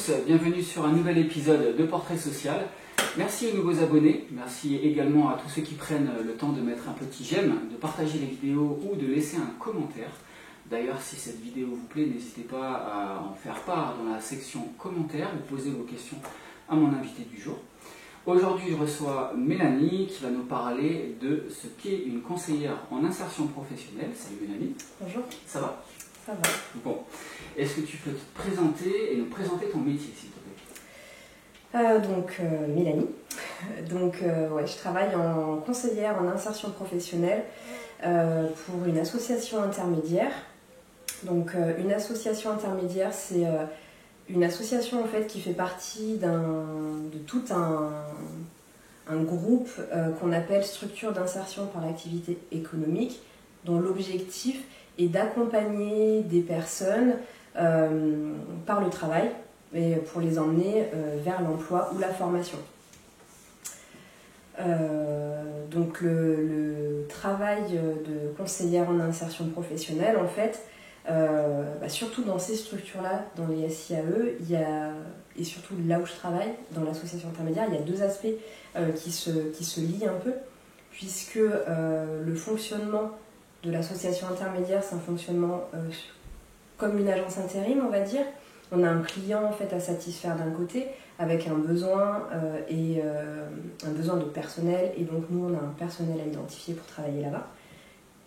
tous, bienvenue sur un nouvel épisode de Portrait Social. Merci aux nouveaux abonnés, merci également à tous ceux qui prennent le temps de mettre un petit j'aime, de partager les vidéos ou de laisser un commentaire. D'ailleurs, si cette vidéo vous plaît, n'hésitez pas à en faire part dans la section commentaires et poser vos questions à mon invité du jour. Aujourd'hui, je reçois Mélanie qui va nous parler de ce qu'est une conseillère en insertion professionnelle. Salut Mélanie. Bonjour. Ça va? Ça va. Bon. Est-ce que tu peux te présenter et nous présenter ton métier, s'il te plaît? Mélanie. Je travaille en conseillère en insertion professionnelle pour une association intermédiaire. Une association intermédiaire, c'est une association en fait qui fait partie de tout un groupe qu'on appelle structure d'insertion par l'activité économique, dont l'objectif est d'accompagner des personnes par le travail et pour les emmener vers l'emploi ou la formation. Le travail de conseillère en insertion professionnelle, en fait, surtout dans ces structures-là, dans les SIAE, et surtout là où je travaille, dans l'association intermédiaire, il y a deux aspects qui se lient un peu, puisque le fonctionnement de l'association intermédiaire, c'est un fonctionnement comme une agence intérim, on va dire. On a un client en fait à satisfaire d'un côté, avec un besoin un besoin de personnel, et donc nous on a un personnel à identifier pour travailler là-bas.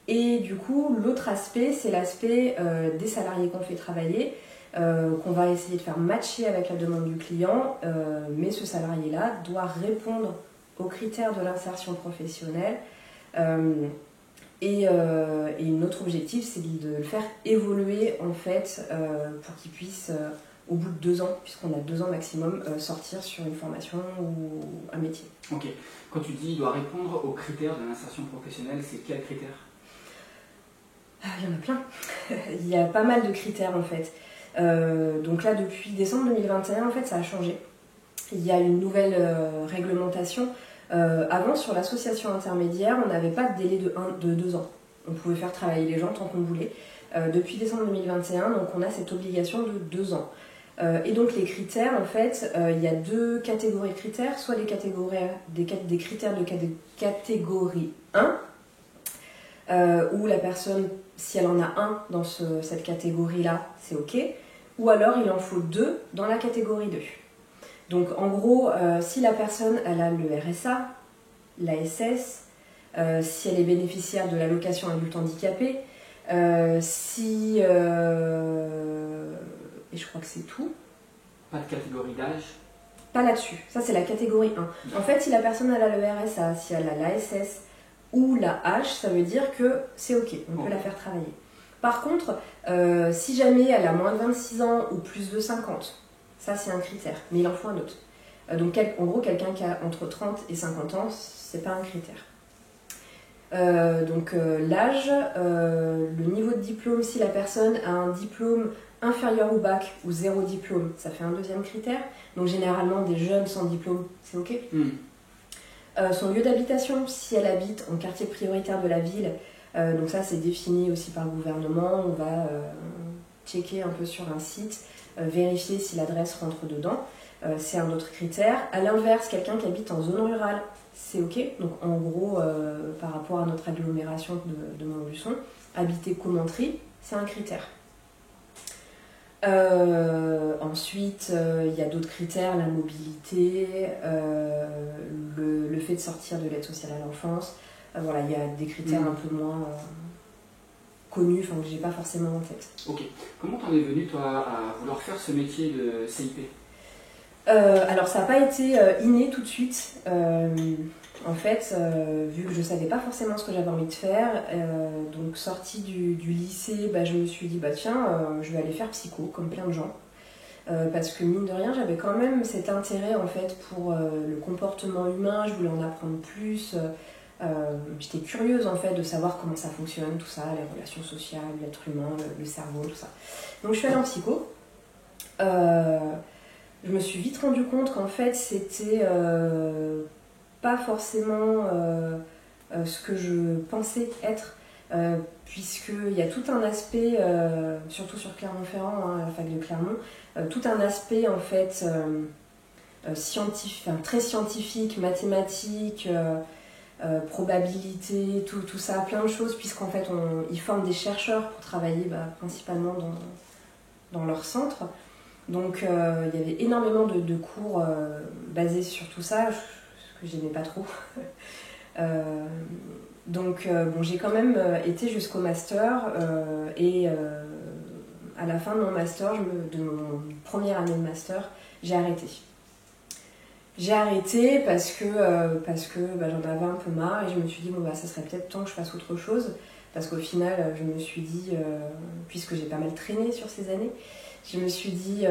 Et du coup, l'autre aspect, c'est l'aspect des salariés qu'on fait travailler, qu'on va essayer de faire matcher avec la demande du client, mais ce salarié-là doit répondre aux critères de l'insertion professionnelle. Et notre objectif, c'est de le faire évoluer en fait pour qu'il puisse, au bout de 2 ans, puisqu'on a 2 ans maximum, sortir sur une formation ou un métier. Ok. Quand tu dis il doit répondre aux critères de l'insertion professionnelle, c'est quels critères? Il y en a plein. Il y a pas mal de critères en fait. Donc là, depuis décembre 2021, en fait, ça a changé. Il y a une nouvelle réglementation. Avant, sur l'association intermédiaire, on n'avait pas de délai de 2 ans. On pouvait faire travailler les gens tant qu'on voulait. Depuis décembre 2021, donc on a cette obligation de 2 ans. Et donc les critères, en fait, il y a 2 catégories de critères. Soit des critères de catégorie 1, où la personne, si elle en a un dans cette catégorie-là, c'est OK. Ou alors il en faut 2 dans la catégorie 2. Donc en gros, si la personne elle a le RSA, l'ASS, si elle est bénéficiaire de l'allocation adulte handicapé, et je crois que c'est tout. Pas de catégorie d'âge? Pas là-dessus, ça c'est la catégorie 1. En fait, si la personne elle a le RSA, si elle a l'ASS ou la H, ça veut dire que c'est OK, on peut la faire travailler. Par contre, si jamais elle a moins de 26 ans ou plus de 50, ça c'est un critère, mais il en faut un autre. En gros, quelqu'un qui a entre 30 et 50 ans, c'est pas un critère. L'âge, le niveau de diplôme, si la personne a un diplôme inférieur au bac ou 0 diplôme, ça fait un deuxième critère. Donc généralement, des jeunes sans diplôme, c'est OK. Son lieu d'habitation, si elle habite en quartier prioritaire de la ville, donc ça c'est défini aussi par le gouvernement, on va checker un peu sur un site, vérifier si l'adresse rentre dedans, c'est un autre critère. À l'inverse, quelqu'un qui habite en zone rurale, c'est OK. Donc en gros, par rapport à notre agglomération de Montluçon, habiter Commentry, c'est un critère. Ensuite, il y a d'autres critères, la mobilité, le fait de sortir de l'aide sociale à l'enfance. Voilà, il y a des critères un peu moins connus, que j'ai pas forcément en tête. Ok. Comment t'en es venu toi à vouloir faire ce métier de CIP? Alors ça n'a pas été inné tout de suite. En fait, vu que je ne savais pas forcément ce que j'avais envie de faire, donc sortie du lycée, je me suis dit je vais aller faire psycho comme plein de gens. Parce que mine de rien, j'avais quand même cet intérêt en fait pour le comportement humain, je voulais en apprendre plus. J'étais curieuse en fait de savoir comment ça fonctionne, tout ça, les relations sociales, l'être humain, le cerveau, tout ça. Donc je suis allée en psycho. Je me suis vite rendu compte qu'en fait c'était pas forcément ce que je pensais être. puisqu'il y a tout un aspect, surtout sur Clermont-Ferrand, hein, la fac de Clermont, tout un aspect en fait scientifique, très scientifique, mathématique, probabilité, tout ça, plein de choses, puisqu'en fait ils forment des chercheurs pour travailler principalement dans leur centre. Donc il y avait énormément de cours basés sur tout ça, ce que j'aimais pas trop. Donc j'ai quand même été jusqu'au master et à la fin de mon master, de mon première année de master, j'ai arrêté. J'ai arrêté parce que j'en avais un peu marre et je me suis dit ça serait peut-être temps que je fasse autre chose, parce qu'au final je me suis dit, puisque j'ai pas mal traîné sur ces années, je me suis dit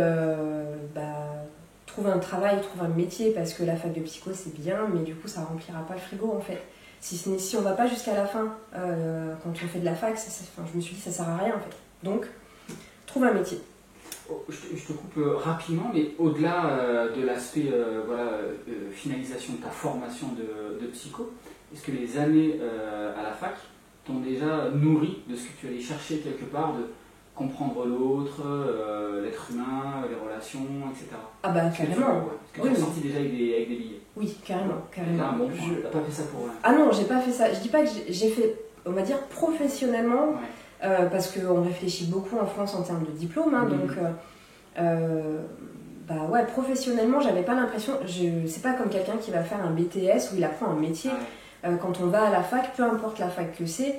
trouve un travail, trouve un métier, parce que la fac de psycho c'est bien, mais du coup ça remplira pas le frigo en fait. Si on va pas jusqu'à la fin quand on fait de la fac, je me suis dit ça sert à rien en fait. Donc trouve un métier. Je te coupe rapidement, mais au-delà de l'aspect finalisation de ta formation de psycho, est-ce que les années à la fac t'ont déjà nourri de ce que tu allais chercher quelque part, de comprendre l'autre, l'être humain, les relations, etc. Ah bah carrément. Est-ce que tu es sorti déjà avec des billets? Oui, carrément. T'as pas fait ça pour rien? Ah non, j'ai pas fait ça. Je dis pas que j'ai fait, on va dire, professionnellement. Ouais. Parce qu'on réfléchit beaucoup en France en termes de diplôme, hein, donc professionnellement j'avais pas l'impression, c'est pas comme quelqu'un qui va faire un BTS où il apprend un métier. Quand on va à la fac, peu importe la fac que c'est,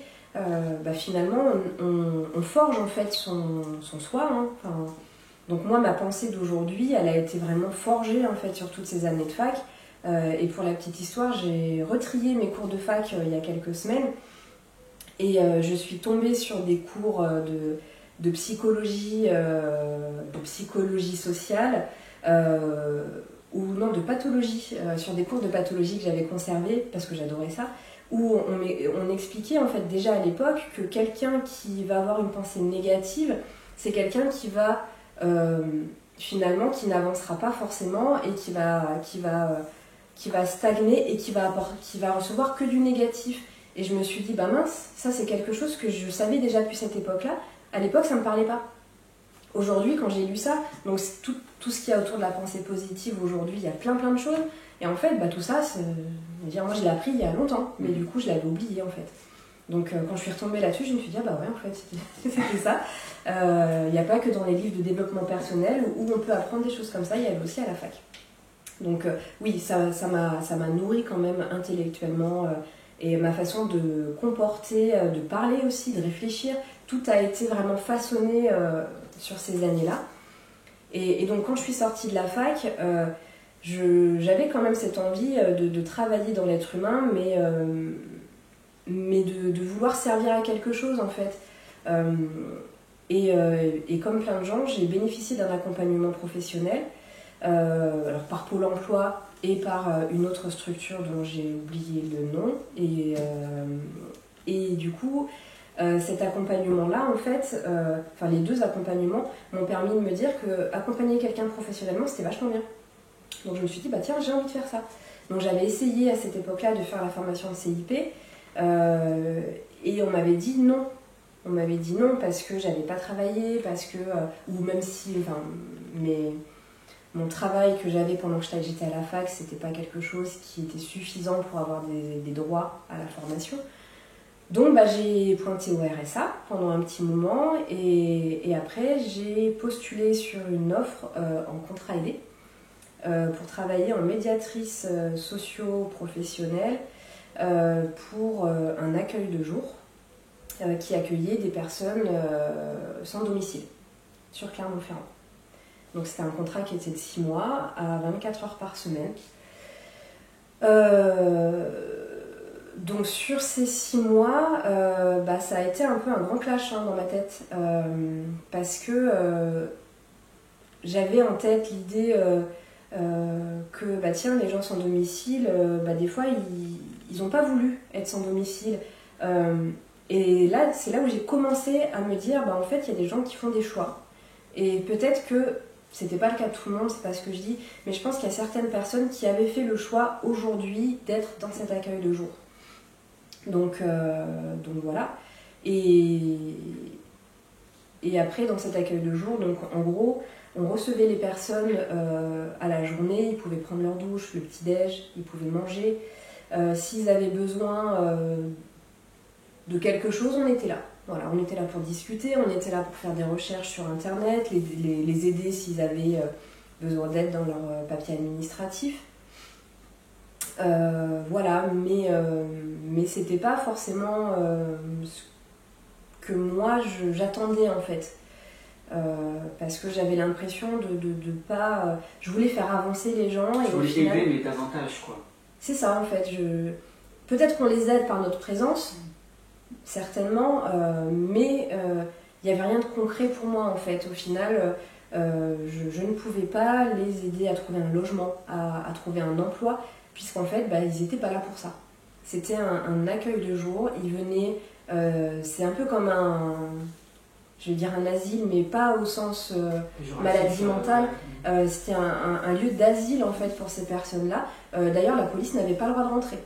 finalement on forge en fait son soi, hein. Donc moi ma pensée d'aujourd'hui elle a été vraiment forgée en fait sur toutes ces années de fac, et pour la petite histoire j'ai retrié mes cours de fac il y a quelques semaines. Et je suis tombée sur des cours de psychologie sociale, de pathologie, sur des cours de pathologie que j'avais conservés parce que j'adorais ça, où on expliquait en fait déjà à l'époque que quelqu'un qui va avoir une pensée négative, c'est quelqu'un qui va finalement qui n'avancera pas forcément et qui va stagner et qui va recevoir que du négatif. Et je me suis dit, mince, ça c'est quelque chose que je savais déjà depuis cette époque-là. À l'époque, ça ne me parlait pas. Aujourd'hui, quand j'ai lu ça, donc tout ce qu'il y a autour de la pensée positive aujourd'hui, il y a plein de choses. Et en fait, tout ça, moi je l'ai appris il y a longtemps, mais du coup je l'avais oublié en fait. Donc quand je suis retombée là-dessus, je me suis dit, ouais, en fait, c'était ça. Il n'y a pas que dans les livres de développement personnel où on peut apprendre des choses comme ça, il y avait aussi à la fac. Donc oui, ça m'a nourri quand même intellectuellement. Et ma façon de comporter, de parler aussi, de réfléchir, tout a été vraiment façonné sur ces années-là. Et donc quand je suis sortie de la fac, j'avais quand même cette envie de travailler dans l'être humain, mais de vouloir servir à quelque chose en fait. Et comme plein de gens, j'ai bénéficié d'un accompagnement professionnel, alors par Pôle emploi, et par une autre structure dont j'ai oublié le nom. Et du coup, cet accompagnement-là, en fait, les deux accompagnements m'ont permis de me dire que accompagner quelqu'un professionnellement, c'était vachement bien. Donc je me suis dit, tiens, j'ai envie de faire ça. Donc j'avais essayé à cette époque-là de faire la formation de CIP, et on m'avait dit non. On m'avait dit non parce que j'avais pas travaillé, parce que, ou même si, mon travail que j'avais pendant que j'étais à la fac, c'était pas quelque chose qui était suffisant pour avoir des droits à la formation. Donc j'ai pointé au RSA pendant un petit moment et après j'ai postulé sur une offre en contrat aidé pour travailler en médiatrice socio-professionnelle pour un accueil de jour qui accueillait des personnes sans domicile sur Clermont-Ferrand. Donc c'était un contrat qui était de 6 mois à 24 heures par semaine. Donc sur ces 6 mois, ça a été un peu un grand clash dans ma tête. Parce que j'avais en tête l'idée que les gens sans domicile, des fois ils n'ont pas voulu être sans domicile. Et là, c'est là où j'ai commencé à me dire, en fait, il y a des gens qui font des choix. Et peut-être que c'était pas le cas de tout le monde, c'est pas ce que je dis, mais je pense qu'il y a certaines personnes qui avaient fait le choix aujourd'hui d'être dans cet accueil de jour. Donc voilà. Et après, dans cet accueil de jour, donc en gros, on recevait les personnes à la journée, ils pouvaient prendre leur douche, le petit-déj, ils pouvaient manger. S'ils avaient besoin de quelque chose, on était là. Voilà, on était là pour discuter, on était là pour faire des recherches sur Internet, les aider s'ils avaient besoin d'aide dans leur papier administratif. Voilà, mais c'était pas forcément ce que moi j'attendais en fait. Parce que j'avais l'impression de pas. Je voulais faire avancer les gens. Tu voulais aider, mais davantage, quoi. C'est ça en fait. Peut-être qu'on les aide par notre présence, certainement, mais il n'y avait rien de concret pour moi en fait. Au final, je ne pouvais pas les aider à trouver un logement, à trouver un emploi, puisqu'en fait, ils n'étaient pas là pour ça. C'était un accueil de jour. Ils venaient. C'est un peu comme je vais dire un asile, mais pas au sens maladie mentale. C'était un lieu d'asile en fait pour ces personnes-là. D'ailleurs, la police n'avait pas le droit de rentrer.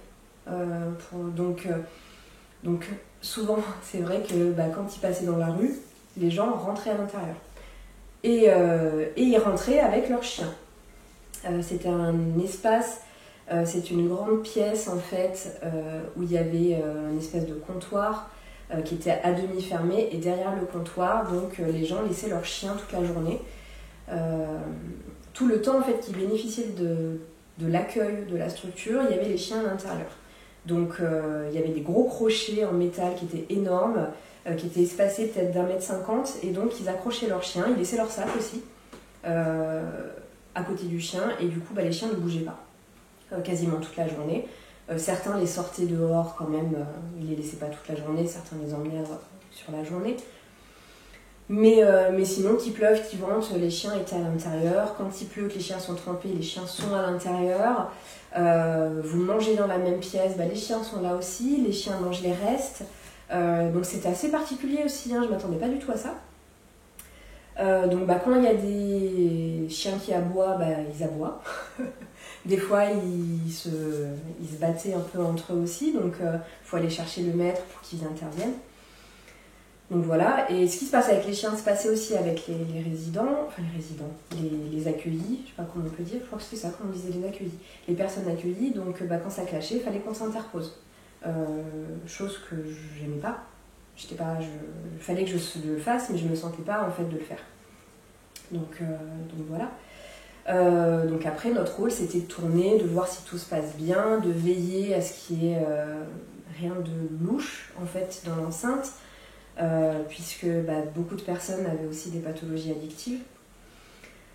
Donc souvent, c'est vrai que quand ils passaient dans la rue, les gens rentraient à l'intérieur. Et ils rentraient avec leurs chiens. C'était un espace, c'est une grande pièce en fait, où il y avait une espèce de comptoir qui était à demi fermé, et derrière le comptoir, donc les gens laissaient leurs chiens toute la journée. Tout le temps en fait qu'ils bénéficiaient de l'accueil de la structure, il y avait les chiens à l'intérieur. Donc il y avait des gros crochets en métal qui étaient énormes, qui étaient espacés peut-être d'1,50 m, et donc ils accrochaient leurs chiens, ils laissaient leur sac aussi à côté du chien, et du coup les chiens ne bougeaient pas quasiment toute la journée. Certains les sortaient dehors quand même, ils les laissaient pas toute la journée, certains les emmenaient sur la journée. Mais sinon, qu'il pleuve, qu'il vente, les chiens étaient à l'intérieur. Quand il pleut, que les chiens sont trempés, les chiens sont à l'intérieur. Vous mangez dans la même pièce, les chiens sont là aussi, les chiens mangent les restes. Donc c'était assez particulier aussi, je ne m'attendais pas du tout à ça. Donc quand il y a des chiens qui aboient, ils aboient. Des fois, ils se battaient un peu entre eux aussi, donc il faut aller chercher le maître pour qu'ils interviennent. Donc voilà, et ce qui se passe avec les chiens se passait aussi avec les résidents, les accueillis, je sais pas comment on peut dire, je crois que c'est ça qu'on disait, les accueillis. Les personnes accueillies, donc quand ça clashait, il fallait qu'on s'interpose. Chose que j'aimais pas. Il fallait que je le fasse, mais je me sentais pas en fait de le faire. Donc voilà. Donc après, notre rôle, c'était de tourner, de voir si tout se passe bien, de veiller à ce qu'il n'y ait rien de louche en fait dans l'enceinte, puisque beaucoup de personnes avaient aussi des pathologies addictives,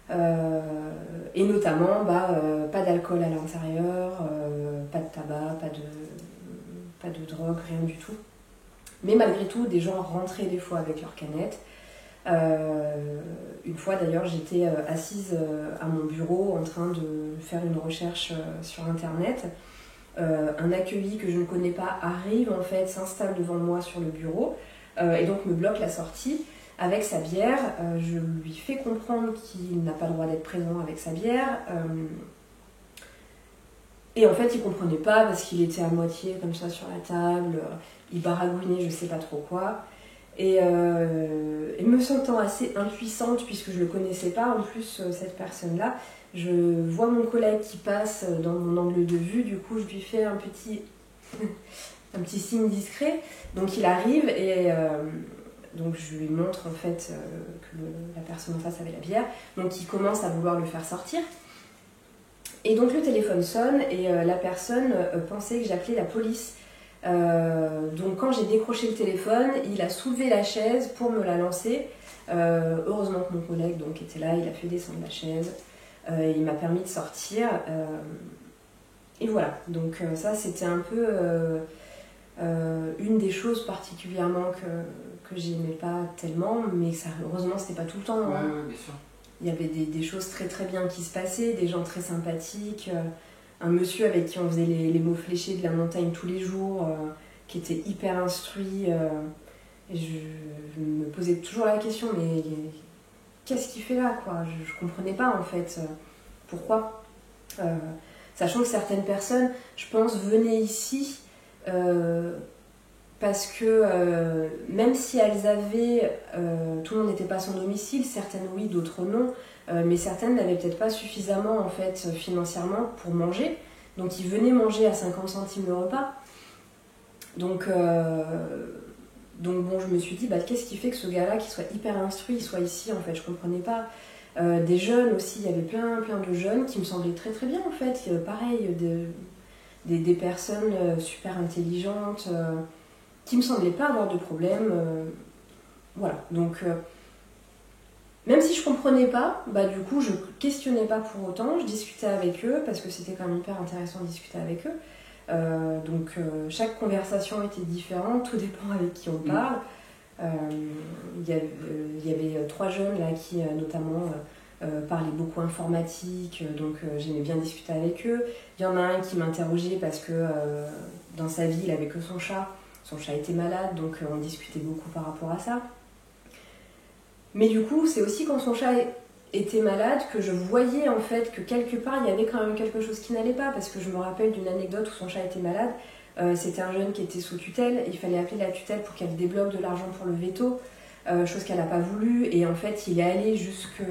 et notamment pas d'alcool à l'intérieur, pas de tabac, pas de drogue, rien du tout. Mais malgré tout, des gens rentraient des fois avec leurs canettes. Une fois d'ailleurs, j'étais assise à mon bureau en train de faire une recherche sur internet. Un accueilli que je ne connais pas arrive en fait, s'installe devant moi sur le bureau et donc me bloque la sortie avec sa bière. Je lui fais comprendre qu'il n'a pas le droit d'être présent avec sa bière. Et en fait, il comprenait pas parce qu'il était à moitié comme ça sur la table, il baragouinait je sais pas trop quoi. Et me sentant assez impuissante puisque je le connaissais pas, en plus cette personne-là, je vois mon collègue qui passe dans mon angle de vue, du coup je lui fais un petit signe discret. Donc il arrive et donc je lui montre en fait que la personne en face avait la bière. Donc il commence à vouloir le faire sortir. Et donc le téléphone sonne et la personne pensait que j'appelais la police. Donc quand j'ai décroché le téléphone, il a soulevé la chaise pour me la lancer. Heureusement que mon collègue donc, était là, il a fait descendre la chaise, il m'a permis de sortir. Et voilà, donc ça c'était un peu une des choses particulièrement que j'aimais pas tellement, mais ça, heureusement c'était pas tout le temps. Ouais, bien sûr. Il y avait des choses très très bien qui se passaient, des gens très sympathiques. Un monsieur avec qui on faisait les mots fléchés de la montagne tous les jours, qui était hyper instruit. Et je me posais toujours la question, mais qu'est-ce qu'il fait là quoi ? Je comprenais pas en fait pourquoi. Sachant que certaines personnes, je pense, venaient ici parce que même si elles avaient, tout le monde n'était pas sans domicile, certaines oui, d'autres non, mais certaines n'avaient peut-être pas suffisamment en fait financièrement pour manger, donc ils venaient manger à 50 centimes le repas. Donc bon, je me suis dit, bah, qu'est-ce qui fait que ce gars-là, qui soit hyper instruit, soit ici en fait, je comprenais pas. Des jeunes aussi, il y avait plein de jeunes qui me semblaient très très bien en fait, pareil, des personnes super intelligentes, qui me semblaient pas avoir de problème. Voilà, donc même si je comprenais pas, bah du coup je questionnais pas pour autant, je discutais avec eux parce que c'était quand même hyper intéressant de discuter avec eux. Chaque conversation était différente, tout dépend avec qui on parle. Il y avait 3 jeunes là qui notamment parlaient beaucoup informatique, donc j'aimais bien discuter avec eux. Il y en a un qui m'interrogeait parce que dans sa vie il avait que son chat était malade, donc on discutait beaucoup par rapport à ça. Mais du coup c'est aussi quand son chat était malade que je voyais en fait que quelque part il y avait quand même quelque chose qui n'allait pas, parce que je me rappelle d'une anecdote où son chat était malade. C'était un jeune qui était sous tutelle, il fallait appeler la tutelle pour qu'elle débloque de l'argent pour le veto, chose qu'elle n'a pas voulu, et en fait il est allé jusqu'à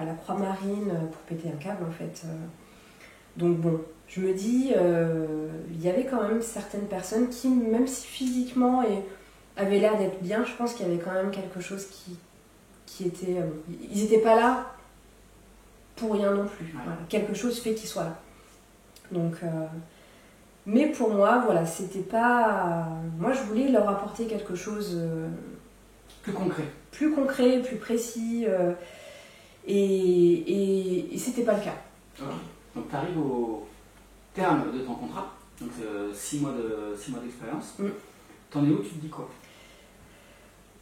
la Croix-Marine pour péter un câble en fait. Donc bon, je me dis, il y avait quand même certaines personnes qui, même si physiquement avaient l'air d'être bien, je pense qu'il y avait quand même quelque chose qui était... ils n'étaient pas là pour rien non plus. Ouais. Voilà. Quelque chose fait qu'ils soient là. Donc... mais pour moi, voilà, c'était pas... Moi, je voulais leur apporter quelque chose... Plus concret. Plus concret, plus précis. Et c'était pas le cas. Okay. Donc tu arrives au terme de ton contrat, donc 6 mois d'expérience. T'en es où, tu te dis quoi?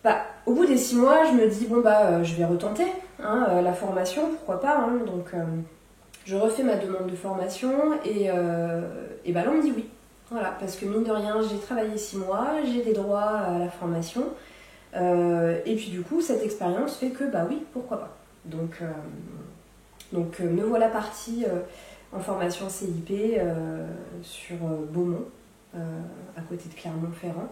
Bah, au bout des 6 mois, je me dis, bon bah, je vais retenter la formation, pourquoi pas. Donc... je refais ma demande de formation et bah là on me dit oui. Voilà, parce que mine de rien, j'ai travaillé 6 mois, j'ai des droits à la formation. Et puis du coup, cette expérience fait que bah oui, pourquoi pas. Donc me voilà partie en formation CIP sur Beaumont, à côté de Clermont-Ferrand.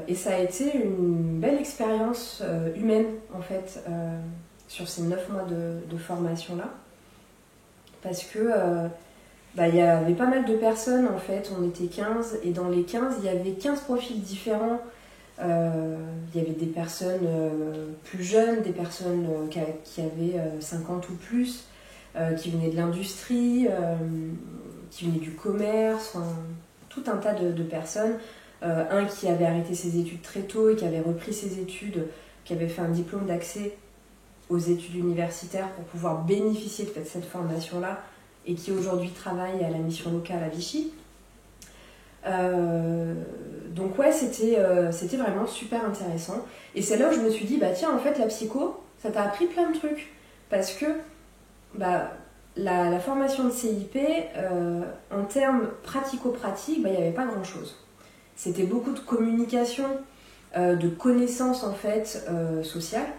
Et ça a été une belle expérience humaine en fait sur ces 9 mois de formation là. Parce que il y avait pas mal de personnes en fait, on était 15 et dans les 15 il y avait 15 profils différents. Il y avait des personnes plus jeunes, des personnes qui avaient 50 ou plus, qui venaient de l'industrie, qui venaient du commerce, enfin, tout un tas de personnes. Un qui avait arrêté ses études très tôt et qui avait repris ses études, qui avait fait un diplôme d'accès aux études universitaires pour pouvoir bénéficier de cette formation-là et qui aujourd'hui travaille à la mission locale à Vichy. Donc ouais, c'était vraiment super intéressant. Et c'est là où je me suis dit, bah tiens, en fait, la psycho, ça t'a appris plein de trucs. Parce que bah, la formation de CIP, en termes pratico-pratiques, il n'y avait pas grand-chose. C'était beaucoup de communication, de connaissances en fait sociales,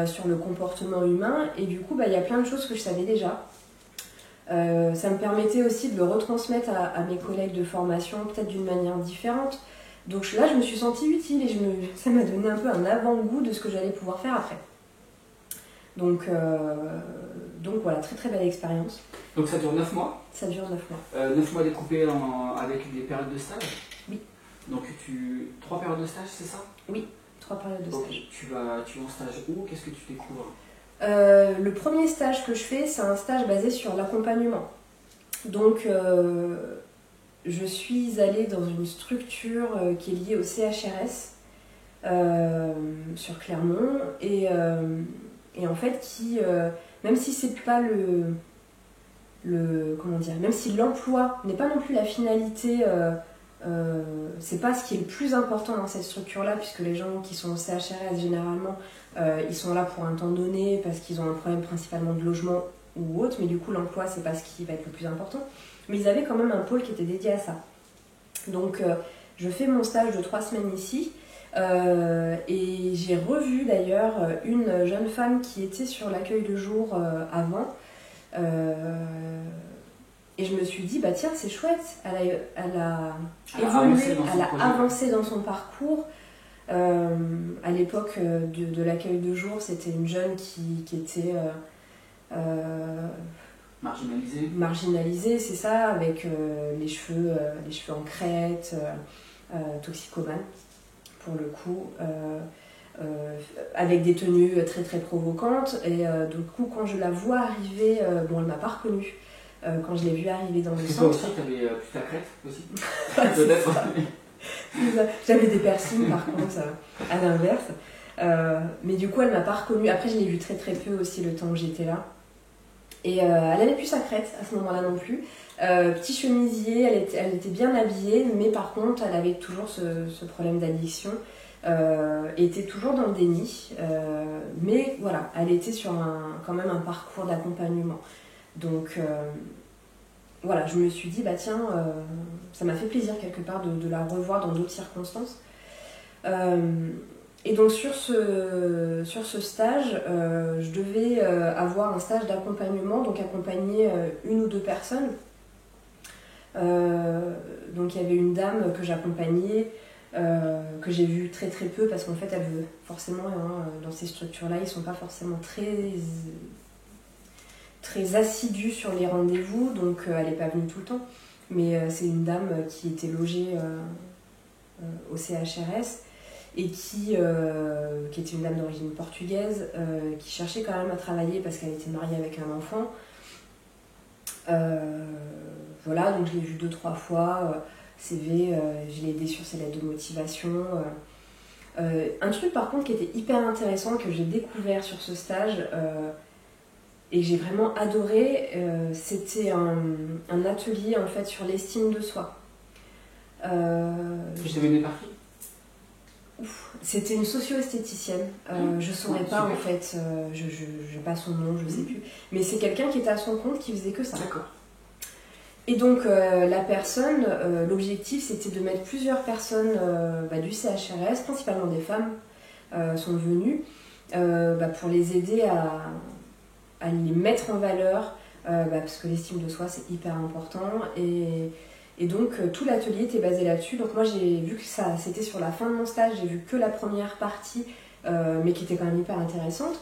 sur le comportement humain, et du coup il y a plein de choses que je savais déjà. Ça me permettait aussi de le retransmettre à mes collègues de formation, peut-être d'une manière différente. Donc là je me suis sentie utile et ça m'a donné un peu un avant-goût de ce que j'allais pouvoir faire après. Donc voilà, très très belle expérience. Donc ça dure 9 mois? Ça dure 9 mois. 9 mois découpés avec des périodes de stage? Oui. Donc 3 périodes de stage, c'est ça? Oui, 3 périodes de stage. Okay. Tu vas en stage où? Qu'est-ce que tu découvres? Le premier stage que je fais, c'est un stage basé sur l'accompagnement. Donc je suis allée dans une structure qui est liée au CHRS sur Clermont et en fait qui, même si c'est pas comment dire, même si l'emploi n'est pas non plus la finalité, c'est pas ce qui est le plus important dans cette structure-là, puisque les gens qui sont au CHRS généralement, ils sont là pour un temps donné parce qu'ils ont un problème principalement de logement ou autre, mais du coup l'emploi c'est pas ce qui va être le plus important. Mais ils avaient quand même un pôle qui était dédié à ça. Donc je fais mon stage de 3 semaines ici. Et j'ai revu d'ailleurs une jeune femme qui était sur l'accueil de jour avant, Et je me suis dit, bah tiens, c'est chouette, elle a évolué, elle a avancé dans son parcours. À l'époque de l'accueil de jour, c'était une jeune qui était marginalisée, c'est ça, avec les cheveux en crête, toxicomane pour le coup, avec des tenues très très provocantes. Et du coup, quand je la vois arriver, bon, elle m'a pas reconnue. Quand je l'ai vue arriver dans le centre. Toi aussi, t'avais plus ta crête aussi. Peut-être. J'avais des piercings par contre, à l'inverse. Mais du coup, elle m'a pas reconnue. Après, je l'ai vue très très peu aussi le temps où j'étais là. Et elle avait plus sa crête à ce moment-là non plus. Petit chemisier, elle était bien habillée, mais par contre, elle avait toujours ce problème d'addiction. Était toujours dans le déni. Mais voilà, elle était sur quand même un parcours d'accompagnement. Donc voilà, je me suis dit, bah tiens, ça m'a fait plaisir quelque part de la revoir dans d'autres circonstances. Et donc sur ce stage, je devais avoir un stage d'accompagnement, donc accompagner une ou deux personnes. Donc il y avait une dame que j'accompagnais, que j'ai vue très très peu, parce qu'en fait, elle veut forcément, dans ces structures-là, ils ne sont pas forcément très assidue sur les rendez-vous, donc elle n'est pas venue tout le temps. Mais c'est une dame qui était logée au CHRS et qui était une dame d'origine portugaise, qui cherchait quand même à travailler parce qu'elle était mariée avec un enfant. Voilà, donc je l'ai vue 2-3 fois, CV, je l'ai aidée sur ses lettres de motivation. Un truc par contre qui était hyper intéressant, que j'ai découvert sur ce stage, et que j'ai vraiment adoré, c'était un atelier en fait sur l'estime de soi. Tu t'es menée par qui ? C'était une socio-esthéticienne. Je ne saurais pas en fait, je n'ai pas son nom, je ne sais plus. Mais c'est quelqu'un qui était à son compte, qui faisait que ça. D'accord. Et donc la personne, l'objectif c'était de mettre plusieurs personnes du CHRS, principalement des femmes, sont venues pour les aider à les mettre en valeur, parce que l'estime de soi c'est hyper important. Et donc tout l'atelier était basé là-dessus. Donc moi j'ai vu que ça c'était sur la fin de mon stage, j'ai vu que la première partie, mais qui était quand même hyper intéressante,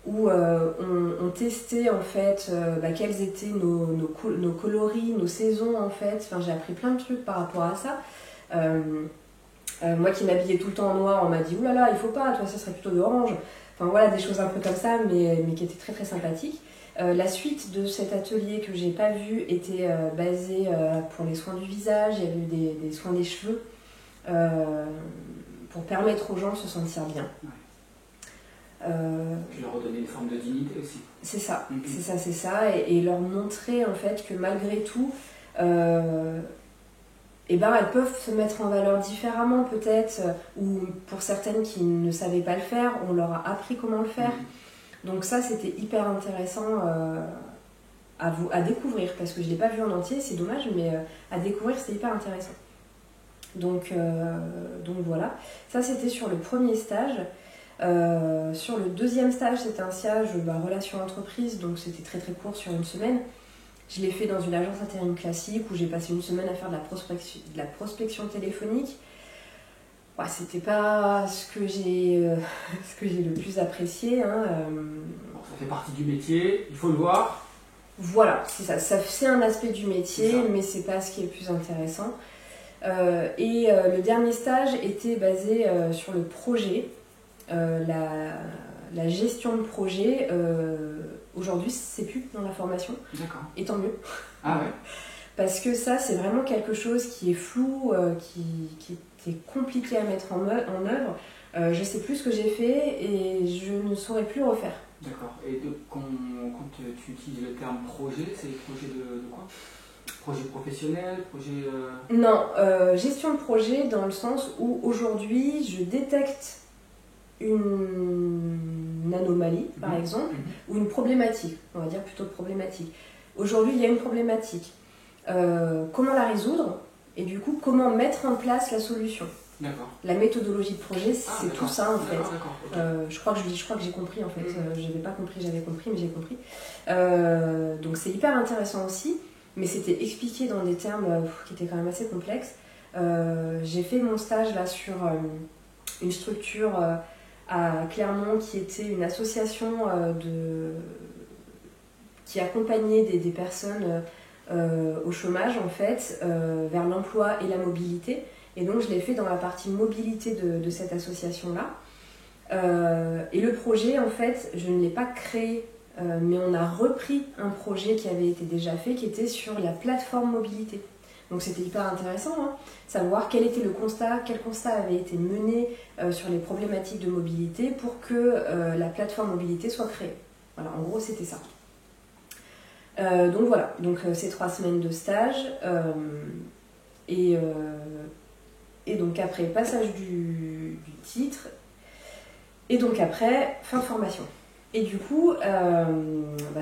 où on testait en fait quels étaient nos coloris, nos saisons en fait. Enfin, j'ai appris plein de trucs par rapport à ça. Moi qui m'habillais tout le temps en noir, on m'a dit oulala, il faut pas, toi ça serait plutôt d'orange. Enfin voilà, des choses un peu comme ça, mais qui étaient très très sympathiques. La suite de cet atelier que j'ai pas vu était basée pour les soins du visage. Il y avait eu des soins des cheveux pour permettre aux gens de se sentir bien. Ouais. Puis leur redonner une forme de dignité aussi. C'est ça, c'est ça, et leur montrer en fait que malgré tout, elles peuvent se mettre en valeur différemment peut-être, ou pour certaines qui ne savaient pas le faire, on leur a appris comment le faire. Donc ça c'était hyper intéressant à découvrir, parce que je ne l'ai pas vu en entier, c'est dommage, mais à découvrir c'est hyper intéressant. Donc voilà, ça c'était sur le premier stage. Sur le deuxième stage, c'était un stage relation entreprise, donc c'était très très court, sur une semaine. Je l'ai fait dans une agence intérim classique où j'ai passé une semaine à faire de la prospection téléphonique. Ouais, c'était pas ce que j'ai le plus apprécié. Bon, ça fait partie du métier, il faut le voir. Voilà, c'est ça. C'est un aspect du métier, mais c'est pas ce qui est le plus intéressant. Le dernier stage était basé sur le projet. La gestion de projet, aujourd'hui, c'est plus dans la formation. D'accord. Et tant mieux. Ah ouais. Parce que ça, c'est vraiment quelque chose qui est flou, qui était compliqué à mettre en œuvre. Je sais plus ce que j'ai fait et je ne saurais plus refaire. D'accord. Et quand tu utilises le terme projet, c'est projet de quoi ? Projet professionnel, projet... Non, gestion de projet dans le sens où aujourd'hui, je détecte une anomalie, par exemple, ou une problématique, on va dire plutôt problématique. Aujourd'hui, il y a une problématique. Comment la résoudre ? Et du coup, comment mettre en place la solution ? D'accord. La méthodologie de projet, c'est tout ça en fait. D'accord. Je crois que j'ai compris en fait. Je n'avais pas compris, j'avais compris, mais j'ai compris. Donc c'est hyper intéressant aussi. mais c'était expliqué dans des termes qui étaient quand même assez complexes. J'ai fait mon stage là sur une structure à Clermont qui était une association qui accompagnait des personnes au chômage en fait, vers l'emploi et la mobilité. Et donc je l'ai fait dans la partie mobilité de cette association-là. Et le projet, en fait, je ne l'ai pas créé, mais on a repris un projet qui avait été déjà fait, qui était sur la plateforme mobilité. Donc c'était hyper intéressant, hein, savoir quel était le constat, quel constat avait été mené sur les problématiques de mobilité pour que la plateforme mobilité soit créée. Voilà, en gros c'était ça. Donc voilà, donc ces 3 semaines de stage, et donc après passage du titre, et donc après fin de formation. Et du coup,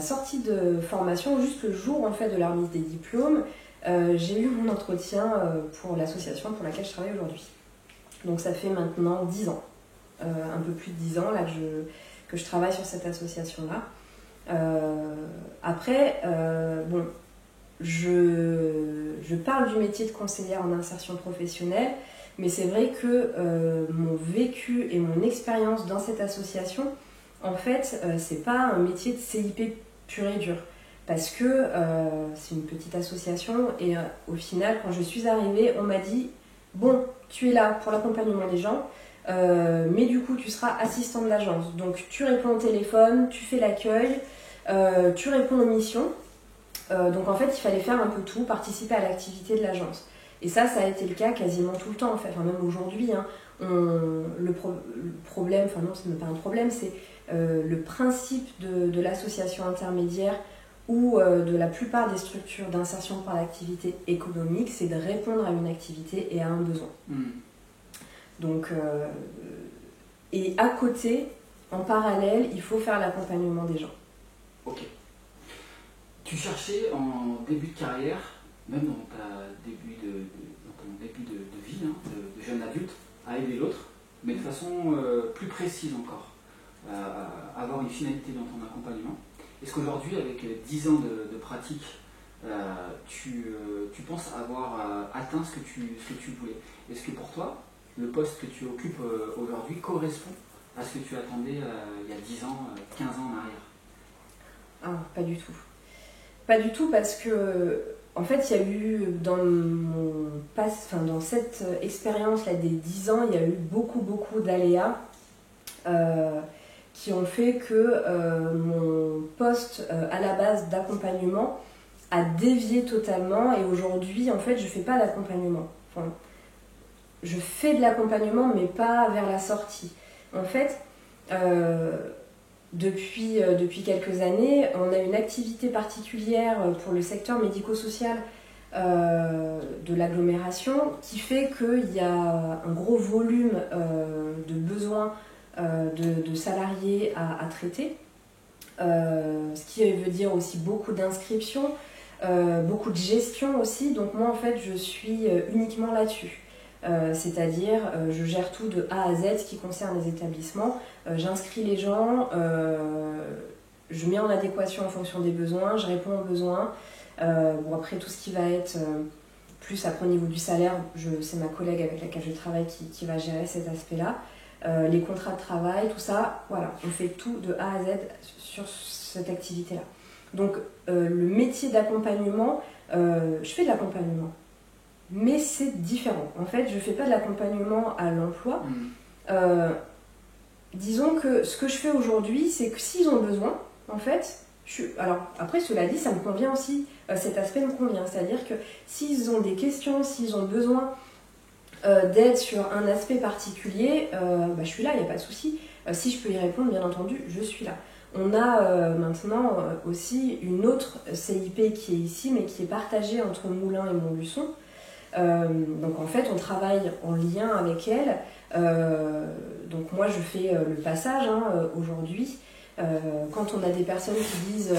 sortie de formation, juste le jour en fait de la remise des diplômes, j'ai eu mon entretien pour l'association pour laquelle je travaille aujourd'hui. Donc ça fait maintenant 10 ans, un peu plus de 10 ans là, que je travaille sur cette association-là. Après, je parle du métier de conseillère en insertion professionnelle, mais c'est vrai que mon vécu et mon expérience dans cette association, en fait, c'est pas un métier de CIP pur et dur. Parce que c'est une petite association et au final, quand je suis arrivée, on m'a dit « Bon, tu es là pour l'accompagnement des gens, mais du coup, tu seras assistante d'agence. Donc, tu réponds au téléphone, tu fais l'accueil, tu réponds aux missions. Donc, en fait, il fallait faire un peu tout, participer à l'activité de l'agence. Et ça a été le cas quasiment tout le temps, en fait. Enfin, même aujourd'hui, hein, le problème, enfin non, ce n'est pas un problème, c'est le principe de l'association intermédiaire ou de la plupart des structures d'insertion par l'activité économique, c'est de répondre à une activité et à un besoin. Donc, et à côté, en parallèle, il faut faire l'accompagnement des gens. Ok. Tu cherchais en début de carrière, même dans ton début de vie, hein, de jeune adulte, à aider l'autre, mais de façon plus précise encore, avoir une finalité dans ton accompagnement. Est-ce qu'aujourd'hui, avec 10 ans de pratique, tu penses avoir atteint ce que tu voulais? Est-ce que pour toi, le poste que tu occupes aujourd'hui correspond à ce que tu attendais il y a 10 ans, 15 ans en arrière? Ah, pas du tout. Pas du tout parce que, en fait, il y a eu dans cette expérience-là des 10 ans, il y a eu beaucoup d'aléas qui ont fait que mon poste à la base d'accompagnement a dévié totalement et aujourd'hui, en fait, je fais pas d'accompagnement. Enfin, je fais de l'accompagnement, mais pas vers la sortie. En fait, depuis quelques années, on a une activité particulière pour le secteur médico-social de l'agglomération qui fait qu'il y a un gros volume de besoins de salariés à traiter, ce qui veut dire aussi beaucoup d'inscriptions, beaucoup de gestion aussi. Donc moi en fait je suis uniquement là-dessus. C'est-à-dire je gère tout de A à Z, ce qui concerne les établissements, j'inscris les gens, je mets en adéquation en fonction des besoins, je réponds aux besoins. Après tout ce qui va être plus après au niveau du salaire, c'est ma collègue avec laquelle je travaille qui va gérer cet aspect-là. Les contrats de travail, tout ça, voilà, on fait tout de A à Z sur cette activité-là. Donc le métier d'accompagnement, je fais de l'accompagnement. Mais c'est différent. En fait, je ne fais pas de l'accompagnement à l'emploi. Disons que ce que je fais aujourd'hui, c'est que s'ils ont besoin, en fait, alors après, cela dit, ça me convient aussi, cet aspect me convient. C'est-à-dire que s'ils ont des questions, s'ils ont besoin d'aide sur un aspect particulier, je suis là, il n'y a pas de souci. Si je peux y répondre, bien entendu, je suis là. On a maintenant aussi une autre CIP qui est ici, mais qui est partagée entre Moulins et Montluçon. Donc en fait on travaille en lien avec elle, donc moi je fais le passage aujourd'hui, quand on a des personnes qui disent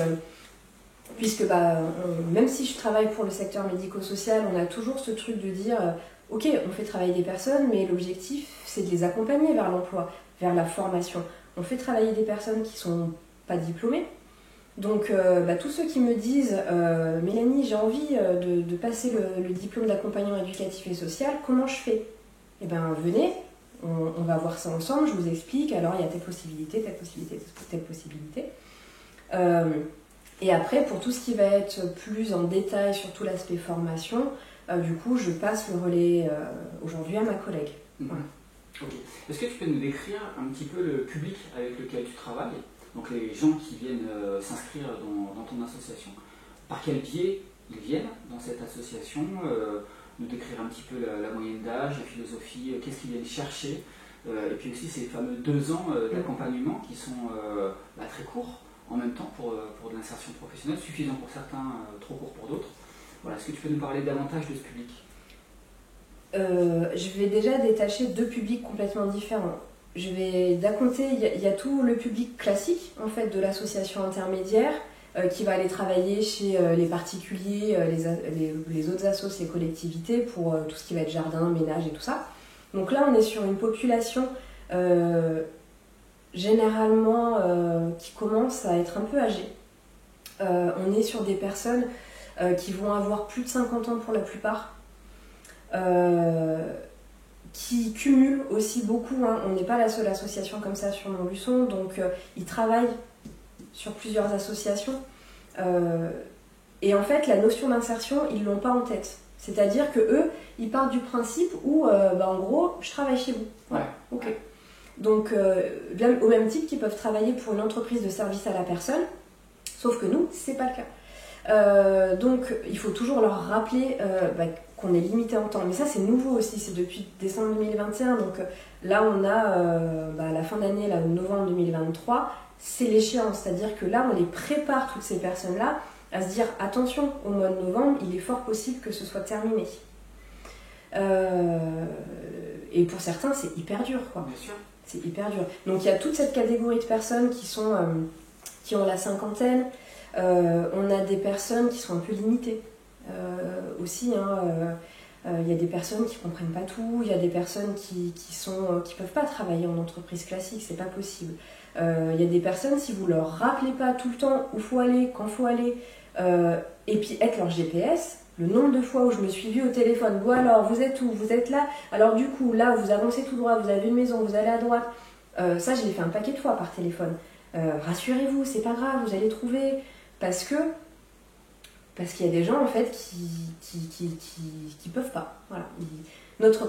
puisque même si je travaille pour le secteur médico-social, on a toujours ce truc de dire ok, on fait travailler des personnes, mais l'objectif c'est de les accompagner vers l'emploi, vers la formation. On fait travailler des personnes qui sont pas diplômées, Donc tous ceux qui me disent Mélanie, j'ai envie de passer le diplôme d'accompagnant éducatif et social, comment je fais? Eh bien venez, on va voir ça ensemble, je vous explique, alors il y a telle possibilité, telle possibilité, telle possibilité. Et après, pour tout ce qui va être plus en détail sur tout l'aspect formation, du coup je passe le relais aujourd'hui à ma collègue. Voilà. Ok. Est-ce que tu peux nous décrire un petit peu le public avec lequel tu travailles? Donc les gens qui viennent s'inscrire dans ton association. Par quel biais ils viennent dans cette association? Nous décrire un petit peu la moyenne d'âge, la philosophie, qu'est-ce qu'ils viennent chercher, et puis aussi ces fameux 2 ans d'accompagnement qui sont très courts en même temps pour de l'insertion professionnelle, suffisant pour certains, trop court pour d'autres. Voilà, est-ce que tu peux nous parler davantage de ce public? Je vais déjà détacher 2 publics complètement différents. D'un côté, il y a tout le public classique en fait, de l'association intermédiaire qui va aller travailler chez les particuliers, les autres assos, les collectivités pour tout ce qui va être jardin, ménage et tout ça. Donc là, on est sur une population généralement qui commence à être un peu âgée. On est sur des personnes qui vont avoir plus de 50 ans pour la plupart. Qui cumulent aussi beaucoup, hein. On n'est pas la seule association comme ça sur Montluçon, donc ils travaillent sur plusieurs associations et en fait la notion d'insertion ils l'ont pas en tête, c'est-à-dire que eux ils partent du principe où en gros je travaille chez vous, ouais. Ok. Donc au même titre qu'ils peuvent travailler pour une entreprise de service à la personne, sauf que nous c'est pas le cas. Donc il faut toujours leur rappeler qu'on est limité en temps. Mais ça c'est nouveau aussi, c'est depuis décembre 2021. Donc là on a la fin d'année, là, novembre 2023, c'est l'échéance. C'est-à-dire que là on les prépare toutes ces personnes-là à se dire attention, au mois de novembre, il est fort possible que ce soit terminé. Et pour certains c'est hyper dur, quoi. Bien sûr. C'est hyper dur. Donc il y a toute cette catégorie de personnes qui ont la cinquantaine. On a des personnes qui sont un peu limitées aussi. Il y a des personnes qui ne comprennent pas tout. Il y a des personnes qui peuvent pas travailler en entreprise classique, c'est pas possible. Il y a des personnes, si vous leur rappelez pas tout le temps où faut aller, quand faut aller, et puis avec leur GPS, le nombre de fois où je me suis vue au téléphone, bon alors vous êtes où, vous êtes là, alors du coup là vous avancez tout droit, vous avez une maison, vous allez à droite, ça je l'ai fait un paquet de fois par téléphone. Rassurez-vous, c'est pas grave, vous allez trouver, parce qu'il y a des gens en fait qui peuvent pas. Voilà.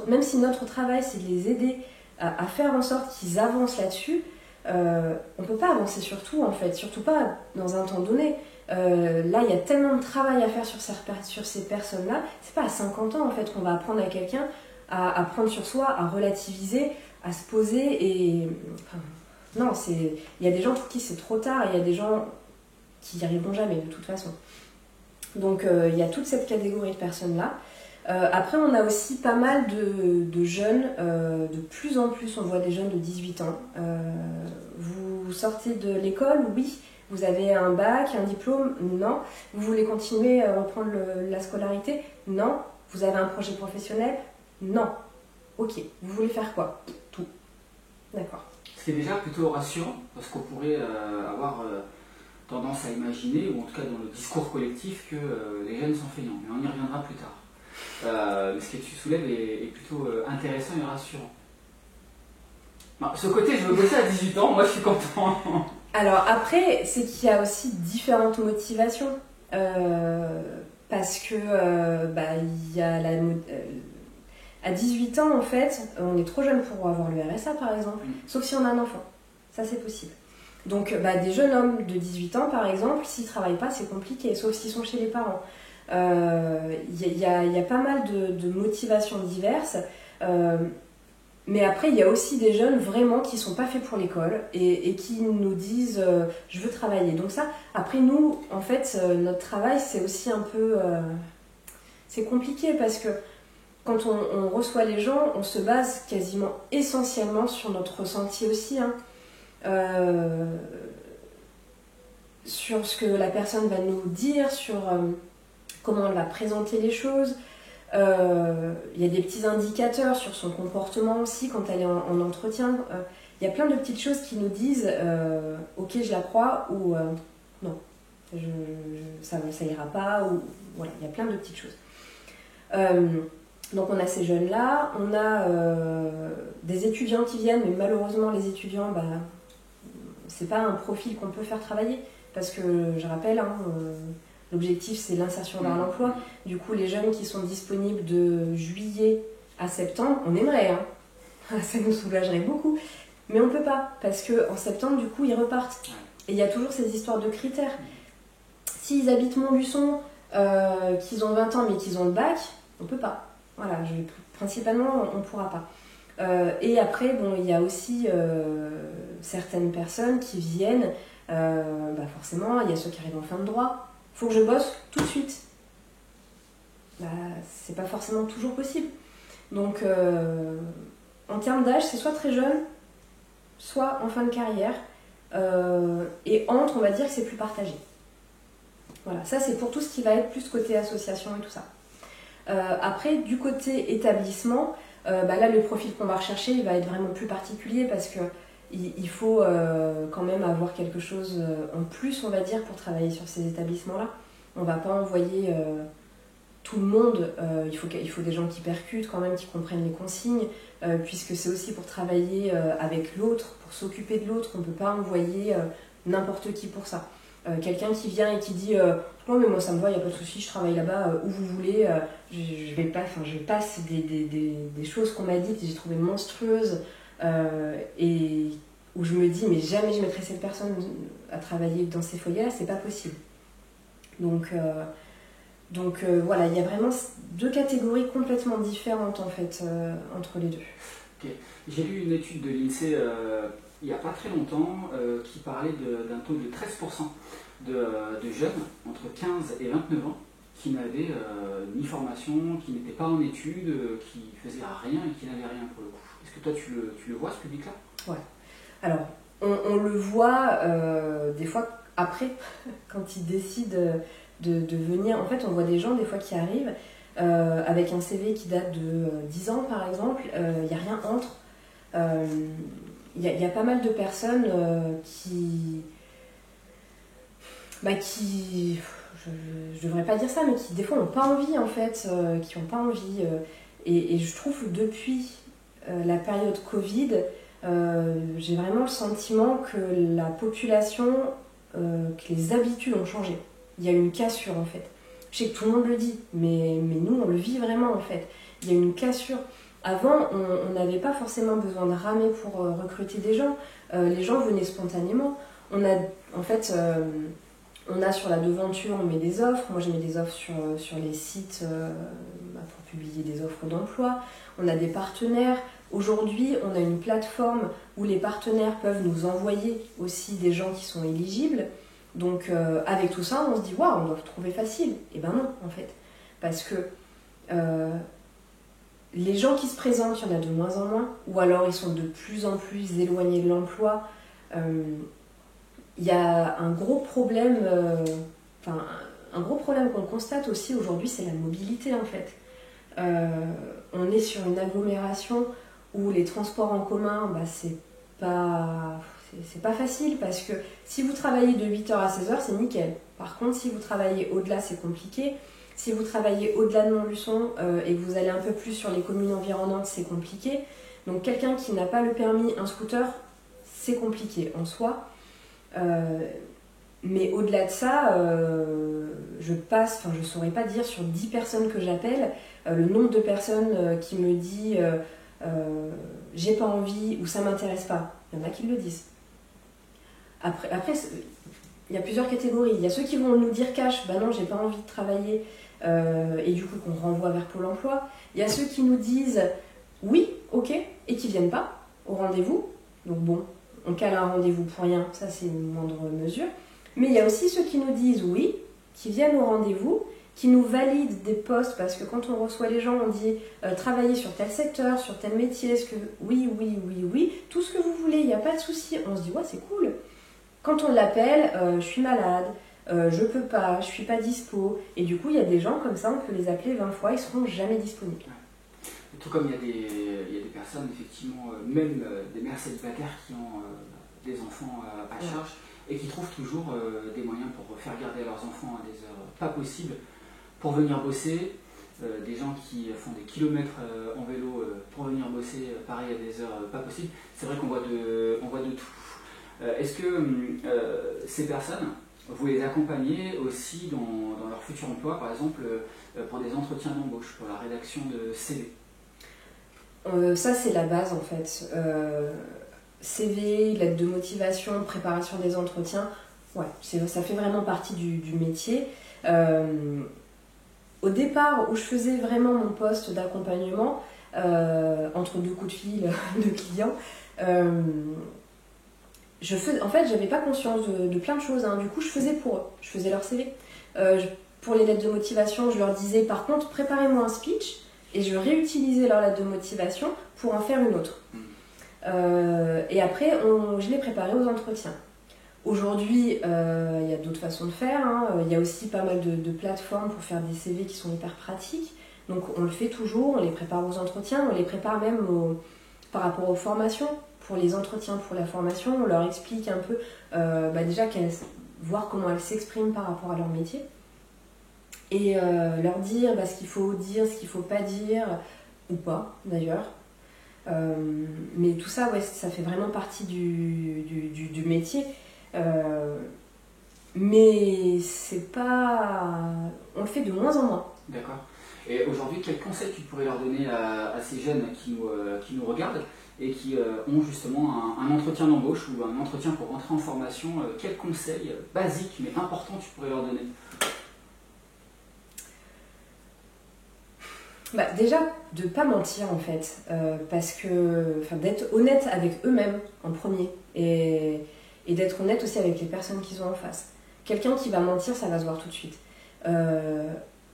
Même si notre travail c'est de les aider à faire en sorte qu'ils avancent là-dessus, on peut pas avancer sur tout en fait, surtout pas dans un temps donné. Là il y a tellement de travail à faire sur ces personnes-là, c'est pas à 50 ans en fait qu'on va apprendre à quelqu'un à prendre sur soi, à relativiser, à se poser et... non, il y a des gens pour qui c'est trop tard et il y a des gens qui n'y arriveront jamais de toute façon. Donc il y a toute cette catégorie de personnes-là. Après, on a aussi pas mal de jeunes, de plus en plus, on voit des jeunes de 18 ans. Vous sortez de l'école, oui. Vous avez un bac, un diplôme, non. Vous voulez continuer à reprendre la scolarité, non. Vous avez un projet professionnel, non. Ok, vous voulez faire quoi? Tout. D'accord. Ce qui est déjà plutôt rassurant, parce qu'on pourrait avoir tendance à imaginer, ou en tout cas dans le discours collectif, que les jeunes sont feignants. Mais on y reviendra plus tard. Mais ce que tu soulèves est plutôt intéressant et rassurant. Non, ce côté, je veux bosser à 18 ans, moi je suis content. Alors après, c'est qu'il y a aussi différentes motivations. Parce que il y a à 18 ans, en fait, on est trop jeune pour avoir le RSA, par exemple, sauf si on a un enfant. Ça, c'est possible. Donc, des jeunes hommes de 18 ans, par exemple, s'ils ne travaillent pas, c'est compliqué, sauf s'ils sont chez les parents. Il y a pas mal de motivations diverses. Mais après, il y a aussi des jeunes vraiment qui ne sont pas faits pour l'école et qui nous disent « je veux travailler ». Donc ça, après nous, en fait, notre travail, c'est aussi un peu... c'est compliqué parce que quand on reçoit les gens, on se base quasiment essentiellement sur notre ressenti aussi. Sur ce que la personne va nous dire, sur comment elle va présenter les choses. Il y a des petits indicateurs sur son comportement aussi quand elle est en entretien. Il y a plein de petites choses qui nous disent ok je la crois ou non. ça ira pas, ou voilà, il y a plein de petites choses. Donc on a ces jeunes-là, on a des étudiants qui viennent, mais malheureusement les étudiants, c'est pas un profil qu'on peut faire travailler, parce que je rappelle, l'objectif c'est l'insertion vers l'emploi. Du coup, les jeunes qui sont disponibles de juillet à septembre, on aimerait, ça nous soulagerait beaucoup, mais on peut pas, parce qu'en septembre, du coup, ils repartent. Et il y a toujours ces histoires de critères. S'ils habitent Montluçon, qu'ils ont 20 ans mais qu'ils ont le bac, on peut pas. Voilà, principalement, on pourra pas. Et après, il y a aussi certaines personnes qui viennent, forcément, il y a ceux qui arrivent en fin de droit. Il faut que je bosse tout de suite. C'est pas forcément toujours possible. Donc, en termes d'âge, c'est soit très jeune, soit en fin de carrière. Et entre, on va dire que c'est plus partagé. Voilà, ça c'est pour tout ce qui va être plus côté association et tout ça. Après, du côté établissement, là le profil qu'on va rechercher, il va être vraiment plus particulier parce que il faut quand même avoir quelque chose en plus, on va dire, pour travailler sur ces établissements-là. On va pas envoyer tout le monde, il faut des gens qui percutent quand même, qui comprennent les consignes, puisque c'est aussi pour travailler avec l'autre, pour s'occuper de l'autre, on ne peut pas envoyer n'importe qui pour ça. Quelqu'un qui vient et qui dit non mais moi ça me va, il n'y a pas de souci, je travaille là-bas où vous voulez, je passe des choses qu'on m'a dites que j'ai trouvées monstrueuses et où je me dis mais jamais je mettrai cette personne à travailler dans ces foyers-là, c'est pas possible. Donc voilà, il y a vraiment deux catégories complètement différentes en fait entre les deux. Okay. J'ai lu une étude de l'INSEE il n'y a pas très longtemps qui parlait d'un taux de 13% de jeunes entre 15 et 29 ans qui n'avaient ni formation, qui n'étaient pas en études, qui faisaient rien et qui n'avaient rien pour le coup. Est-ce que toi tu le vois ce public-là ? Ouais. Alors on le voit des fois après quand ils décident de venir. En fait on voit des gens des fois qui arrivent avec un CV qui date de 10 ans par exemple, il n'y a rien entre. Il y a pas mal de personnes qui je devrais pas dire ça, mais qui des fois n'ont pas envie en fait, qui n'ont pas envie. Et je trouve que depuis la période Covid, j'ai vraiment le sentiment que la population, que les habitudes ont changé. Il y a une cassure en fait. Je sais que tout le monde le dit, mais nous on le vit vraiment en fait. Il y a une cassure. Avant, on n'avait pas forcément besoin de ramer pour recruter des gens. Les gens venaient spontanément. On a sur la devanture, on met des offres. Moi, je mets des offres sur les sites pour publier des offres d'emploi. On a des partenaires. Aujourd'hui, on a une plateforme où les partenaires peuvent nous envoyer aussi des gens qui sont éligibles. Donc, avec tout ça, on se dit « Waouh, on doit trouver facile ». Eh ben non, en fait. Parce que les gens qui se présentent, il y en a de moins en moins, ou alors ils sont de plus en plus éloignés de l'emploi. Il y a un gros problème, un gros problème qu'on constate aussi aujourd'hui, c'est la mobilité en fait. On est sur une agglomération où les transports en commun, c'est pas facile parce que si vous travaillez de 8h à 16h, c'est nickel. Par contre, si vous travaillez au-delà, c'est compliqué. Si vous travaillez au-delà de Montluçon et que vous allez un peu plus sur les communes environnantes, c'est compliqué. Donc quelqu'un qui n'a pas le permis, un scooter, c'est compliqué en soi. Mais au-delà de ça, je saurais pas dire sur 10 personnes que j'appelle, le nombre de personnes qui me dit j'ai pas envie ou ça m'intéresse pas. Il y en a qui le disent. Après il y a plusieurs catégories. Il y a ceux qui vont nous dire cash, non, j'ai pas envie de travailler, et du coup qu'on renvoie vers Pôle emploi. Il y a ceux qui nous disent oui, ok, et qui viennent pas au rendez-vous. Donc bon, on cale un rendez-vous pour rien, ça c'est une moindre mesure. Mais il y a aussi ceux qui nous disent oui, qui viennent au rendez-vous, qui nous valident des postes, parce que quand on reçoit les gens, on dit travailler sur tel secteur, sur tel métier, est-ce que oui, tout ce que vous voulez, il n'y a pas de souci. On se dit ouais, c'est cool. Quand on l'appelle, je suis malade, je peux pas, je suis pas dispo. Et du coup, il y a des gens comme ça, on peut les appeler 20 fois, ils seront jamais disponibles. Tout comme il y a des personnes, effectivement, même des mères célibataires qui ont des enfants à charge, et qui trouvent toujours des moyens pour faire garder leurs enfants à des heures pas possibles, pour venir bosser, des gens qui font des kilomètres en vélo pour venir bosser, pareil à des heures pas possibles. C'est vrai qu'on voit de tout. Est-ce que ces personnes, vous les accompagnez aussi dans leur futur emploi, par exemple pour des entretiens d'embauche, pour la rédaction de CV? Ça, c'est la base en fait. CV, lettre de motivation, préparation des entretiens, ouais, ça fait vraiment partie du métier. Au départ, où je faisais vraiment mon poste d'accompagnement, entre deux coups de fil de clients, en fait, j'avais pas conscience de plein de choses, hein. Du coup, je faisais pour eux. Je faisais leur CV. Pour les lettres de motivation, je leur disais, par contre, préparez-moi un speech, et je réutilisais leur lettre de motivation pour en faire une autre. Et après, je les préparais aux entretiens. Aujourd'hui, il y a d'autres façons de faire, hein. Il y a aussi pas mal de plateformes pour faire des CV qui sont hyper pratiques. Donc on le fait toujours, on les prépare aux entretiens, on les prépare même par rapport aux formations. Pour les entretiens, pour la formation, on leur explique un peu déjà voir comment elles s'expriment par rapport à leur métier. Et leur dire ce qu'il faut dire, ce qu'il ne faut pas dire, ou pas d'ailleurs. Mais tout ça, ouais, ça fait vraiment partie du métier. Mais c'est pas... On le fait de moins en moins. D'accord. Et aujourd'hui, quel conseil tu pourrais leur donner à ces jeunes qui nous regardent et qui ont justement un entretien d'embauche ou un entretien pour rentrer en formation? Quels conseils basiques mais importants tu pourrais leur donner? Déjà, de ne pas mentir en fait, parce que d'être honnête avec eux-mêmes en premier, et d'être honnête aussi avec les personnes qu'ils ont en face. Quelqu'un qui va mentir, ça va se voir tout de suite.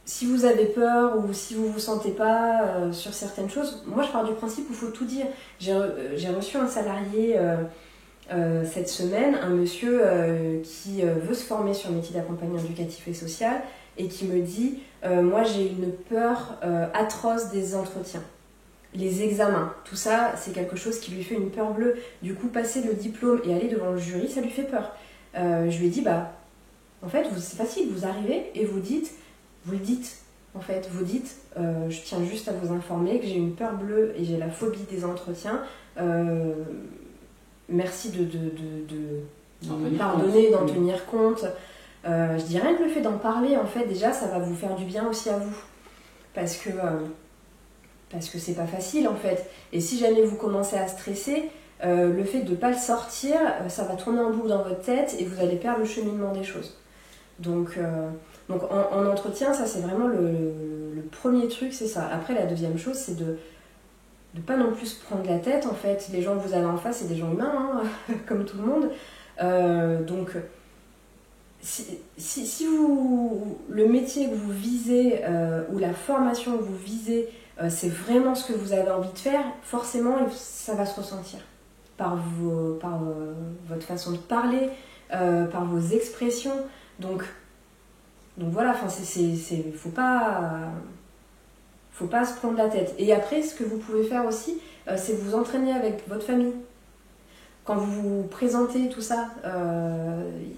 Si vous avez peur ou si vous ne vous sentez pas sur certaines choses, moi je pars du principe où il faut tout dire. J'ai reçu un salarié cette semaine, un monsieur qui veut se former sur le métier d'accompagnant éducatif et social, et qui me dit moi j'ai une peur atroce des entretiens, les examens, tout ça c'est quelque chose qui lui fait une peur bleue. Du coup, passer le diplôme et aller devant le jury, ça lui fait peur. Je lui ai dit en fait c'est facile, vous arrivez et vous le dites en fait, vous dites je tiens juste à vous informer que j'ai une peur bleue et j'ai la phobie des entretiens, merci de me pardonner, d'en tenir compte. Je dirais que le fait d'en parler, en fait, déjà, ça va vous faire du bien aussi à vous. Parce que c'est pas facile, en fait. Et si jamais vous commencez à stresser, le fait de ne pas le sortir, ça va tourner en boucle dans votre tête et vous allez perdre le cheminement des choses. Donc en entretien, ça, c'est vraiment le premier truc, c'est ça. Après, la deuxième chose, c'est de ne pas non plus se prendre la tête, en fait. Les gens que vous avez en face, c'est des gens humains, hein, comme tout le monde. Donc... Si le métier que vous visez ou la formation que vous visez, c'est vraiment ce que vous avez envie de faire, forcément ça va se ressentir par votre façon de parler, par vos expressions. Donc voilà, faut pas se prendre la tête. Et après, ce que vous pouvez faire aussi, c'est vous entraîner avec votre famille. Quand vous vous présentez, tout ça,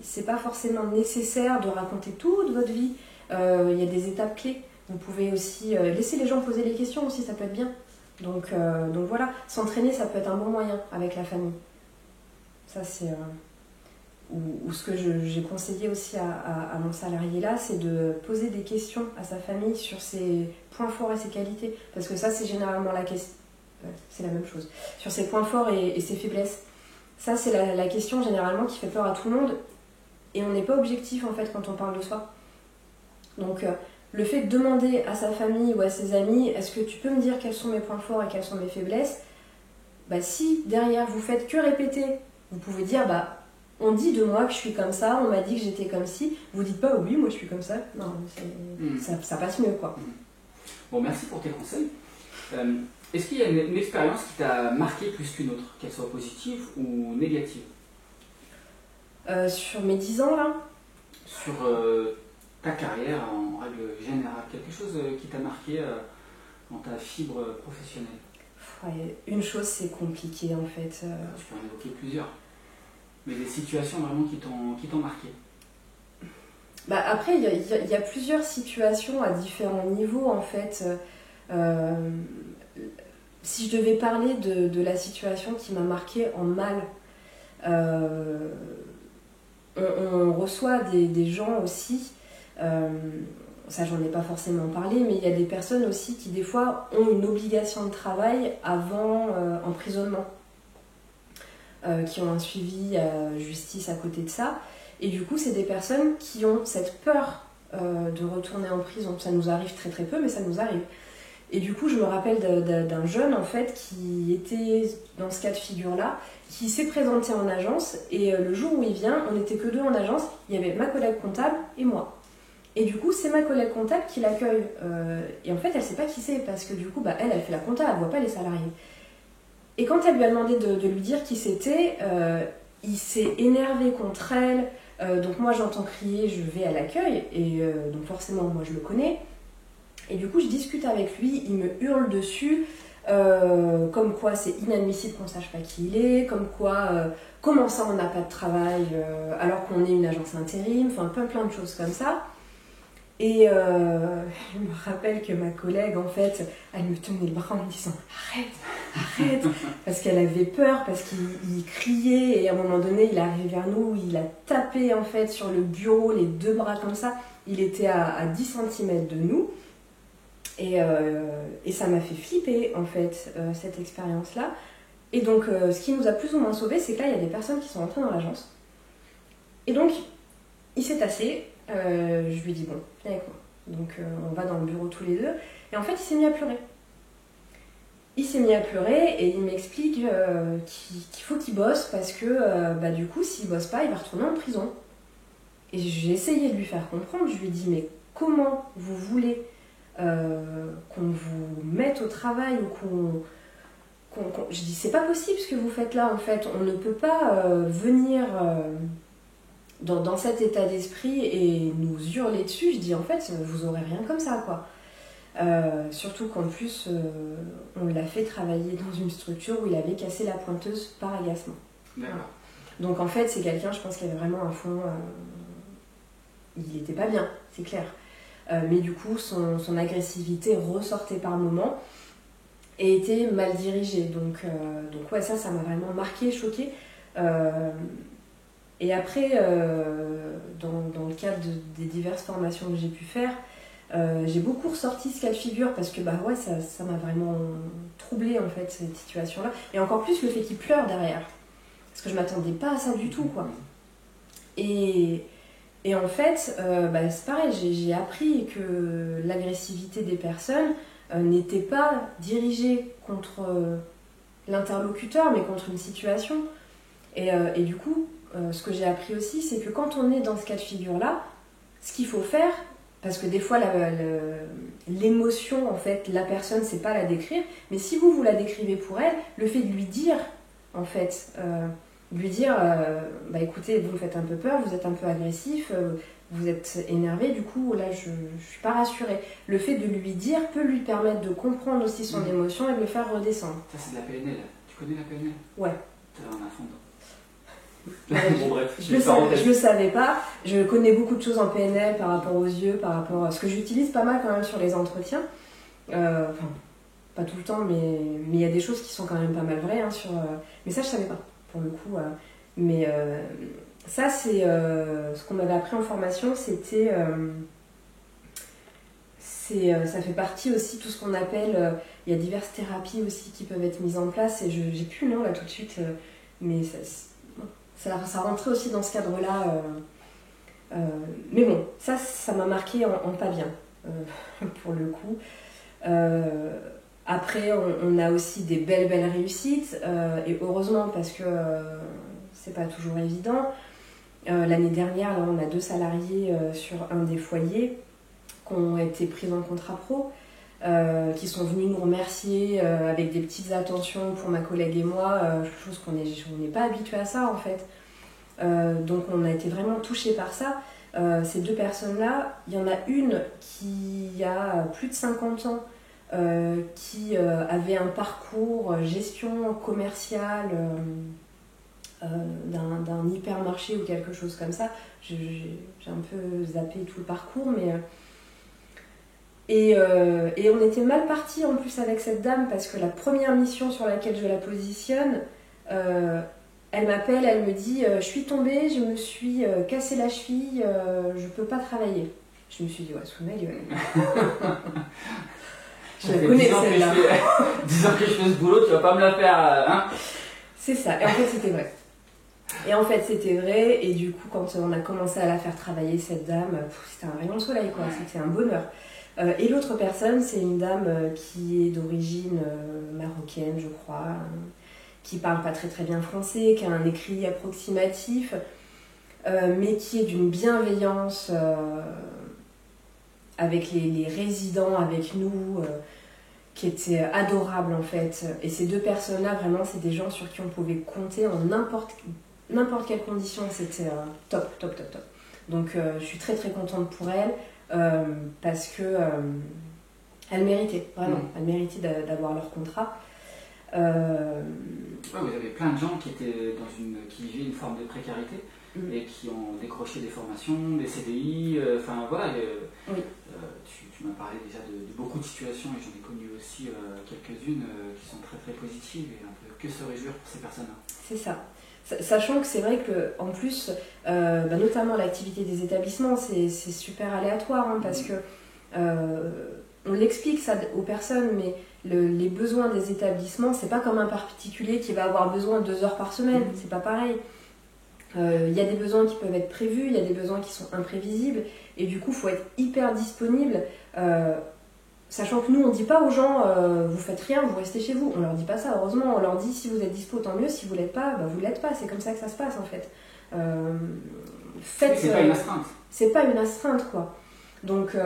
c'est pas forcément nécessaire de raconter toute votre vie. Il y a des étapes clés. Vous pouvez aussi laisser les gens poser les questions aussi, ça peut être bien. Donc voilà, s'entraîner, ça peut être un bon moyen avec la famille. Ça, c'est... ou ce que j'ai conseillé aussi à mon salarié là, c'est de poser des questions à sa famille sur ses points forts et ses qualités. Parce que ça, c'est généralement la question... c'est la même chose. Sur ses points forts et ses faiblesses. Ça, c'est la question généralement qui fait peur à tout le monde. Et on n'est pas objectif en fait quand on parle de soi. Donc le fait de demander à sa famille ou à ses amis, est-ce que tu peux me dire quels sont mes points forts et quelles sont mes faiblesses, si derrière vous faites que répéter, vous pouvez dire on dit de moi que je suis comme ça, on m'a dit que j'étais comme ci. Vous dites pas oui, moi je suis comme ça. Non, ça passe mieux quoi. Bon, merci pour tes conseils. Est-ce qu'il y a une expérience qui t'a marqué plus qu'une autre, qu'elle soit positive ou négative? Sur mes 10 ans là? Sur ta carrière en règle générale, quelque chose qui t'a marqué dans ta fibre professionnelle? Ouais, une chose, c'est compliqué en fait. Tu peux en évoquer plusieurs. Mais des situations vraiment qui t'ont marqué. Bah après, il y a plusieurs situations à différents niveaux en fait. Si je devais parler de la situation qui m'a marquée en mal, on reçoit des gens aussi, ça j'en ai pas forcément parlé, mais il y a des personnes aussi qui des fois ont une obligation de travail avant emprisonnement, qui ont un suivi justice à côté de ça. Et du coup, c'est des personnes qui ont cette peur de retourner en prison. Ça nous arrive très très peu, mais ça nous arrive. Et du coup, je me rappelle d'un jeune en fait qui était dans ce cas de figure-là, qui s'est présenté en agence. Et le jour où il vient, on n'était que deux en agence. Il y avait ma collègue comptable et moi. Et du coup, c'est ma collègue comptable qui l'accueille. Et en fait, elle ne sait pas qui c'est parce que du coup, elle fait la compta, elle ne voit pas les salariés. Et quand elle lui a demandé de lui dire qui c'était, il s'est énervé contre elle. Donc moi j'entends crier, je vais à l'accueil et donc forcément moi je le connais et du coup je discute avec lui, il me hurle dessus comme quoi c'est inadmissible qu'on sache pas qui il est, comme quoi comment ça on n'a pas de travail alors qu'on est une agence intérim, enfin plein de choses comme ça. Et je me rappelle que ma collègue, en fait, elle me tenait le bras en me disant arrête, parce qu'elle avait peur, parce qu'il criait, et à un moment donné, il est arrivé vers nous, il a tapé en fait sur le bureau, les deux bras comme ça, il était à 10 cm de nous, et ça m'a fait flipper en fait, cette expérience-là. Et donc, ce qui nous a plus ou moins sauvés, c'est que là, il y a des personnes qui sont entrées dans l'agence, et donc, il s'est tassé. Je lui ai dit bon, viens avec moi. Donc on va dans le bureau tous les deux. Et en fait, il s'est mis à pleurer. Il s'est mis à pleurer et il m'explique qu'il faut qu'il bosse parce que du coup, s'il bosse pas, il va retourner en prison. Et j'ai essayé de lui faire comprendre. Je lui ai dit mais comment vous voulez qu'on vous mette au travail ou Je dis c'est pas possible ce que vous faites là en fait. On ne peut pas venir dans cet état d'esprit et nous hurler dessus. Je dis en fait vous aurez rien comme ça quoi. Surtout qu'en plus on l'a fait travailler dans une structure où il avait cassé la pointeuse par agacement. D'accord. Donc en fait c'est quelqu'un, je pense qu'il avait vraiment un fond, il était pas bien, c'est clair. Mais du coup son agressivité ressortait par moments et était mal dirigée. Donc ouais, ça m'a vraiment marqué, choqué. Et après, dans le cadre des diverses formations que j'ai pu faire, j'ai beaucoup ressorti ce cas de figure parce que ouais, ça m'a vraiment troublée en fait, cette situation-là. Et encore plus le fait qu'il pleure derrière. Parce que je m'attendais pas à ça du tout, quoi. Et en fait, c'est pareil, j'ai appris que l'agressivité des personnes n'était pas dirigée contre l'interlocuteur, mais contre une situation. Et du coup, ce que j'ai appris aussi, c'est que quand on est dans ce cas de figure-là, ce qu'il faut faire, parce que des fois l'émotion, en fait, la personne ne sait pas la décrire, mais si vous la décrivez pour elle, le fait de lui dire, en fait, écoutez, vous me faites un peu peur, vous êtes un peu agressif, vous êtes énervé, du coup, là, je ne suis pas rassurée. Le fait de lui dire peut lui permettre de comprendre aussi son émotion et de le faire redescendre. Ça, c'est de la PNL. Tu connais la PNL? Ouais. T'as un fond. Bon, bref, je le savais pas. Je connais beaucoup de choses en PNL par rapport aux yeux, par rapport à ce que j'utilise pas mal quand même sur les entretiens. Pas tout le temps, mais il y a des choses qui sont quand même pas mal vraies. Mais ça, je savais pas, pour le coup. Ça, c'est ce qu'on m'avait appris en formation, c'était... ça fait partie aussi tout ce qu'on appelle... Il y a diverses thérapies aussi qui peuvent être mises en place, et j'ai plus le nom là tout de suite, mais ça rentrait aussi dans ce cadre-là. Mais bon, ça m'a marqué en pas bien, pour le coup. Après, on a aussi des belles réussites, et heureusement parce que c'est pas toujours évident. L'année dernière, là, on a 2 salariés sur un des foyers qui ont été pris en contrat pro, qui sont venus nous remercier avec des petites attentions pour ma collègue et moi, chose qu'on n'est pas habitué à ça en fait. Donc on a été vraiment touchés par ça. Ces 2 personnes-là, il y en a une qui a plus de 50 ans, qui avait un parcours gestion commerciale d'un hypermarché ou quelque chose comme ça. J'ai un peu zappé tout le parcours, mais... Et on était mal partis en plus avec cette dame parce que la première mission sur laquelle je la positionne, elle m'appelle, elle me dit je suis tombée, je me suis cassé la cheville, je peux pas travailler. Je me suis dit ouais, sous ma gueule. Je la connais celle-là. 10 ans que je fais ce boulot, tu vas pas me la faire, hein? C'est ça, et en fait c'était vrai. Et du coup quand on a commencé à la faire travailler cette dame, c'était un rayon de soleil quoi, c'était un bonheur. Et l'autre personne, c'est une dame qui est d'origine marocaine, je crois, qui parle pas très très bien français, qui a un écrit approximatif, mais qui est d'une bienveillance avec les résidents, avec nous, qui était adorable en fait. Et ces deux personnes-là, vraiment, c'est des gens sur qui on pouvait compter en n'importe quelle condition, c'était top. Donc je suis très très contente pour elle. Parce que elle méritait, vraiment, elle méritait d'avoir leur contrat. Ouais, vous avez plein de gens qui vivaient une forme de précarité et qui ont décroché des formations, des CDI, enfin voilà. Tu m'as parlé déjà de beaucoup de situations et j'en ai connu aussi quelques-unes qui sont très très positives et on peut que se réjouir pour ces personnes-là. C'est ça. Sachant que c'est vrai qu'en plus, notamment l'activité des établissements, c'est super aléatoire hein, parce que on l'explique ça aux personnes, mais les besoins des établissements, c'est pas comme un particulier qui va avoir besoin 2 heures par semaine, c'est pas pareil. Il y a des besoins qui peuvent être prévus, il y a des besoins qui sont imprévisibles, et du coup, il faut être hyper disponible. Sachant que nous, on ne dit pas aux gens vous faites rien, vous restez chez vous. On leur dit pas ça, heureusement. On leur dit si vous êtes dispo, tant mieux. Si vous l'êtes pas, vous l'êtes pas. C'est comme ça que ça se passe en fait. C'est pas une astreinte. C'est pas une astreinte quoi. Donc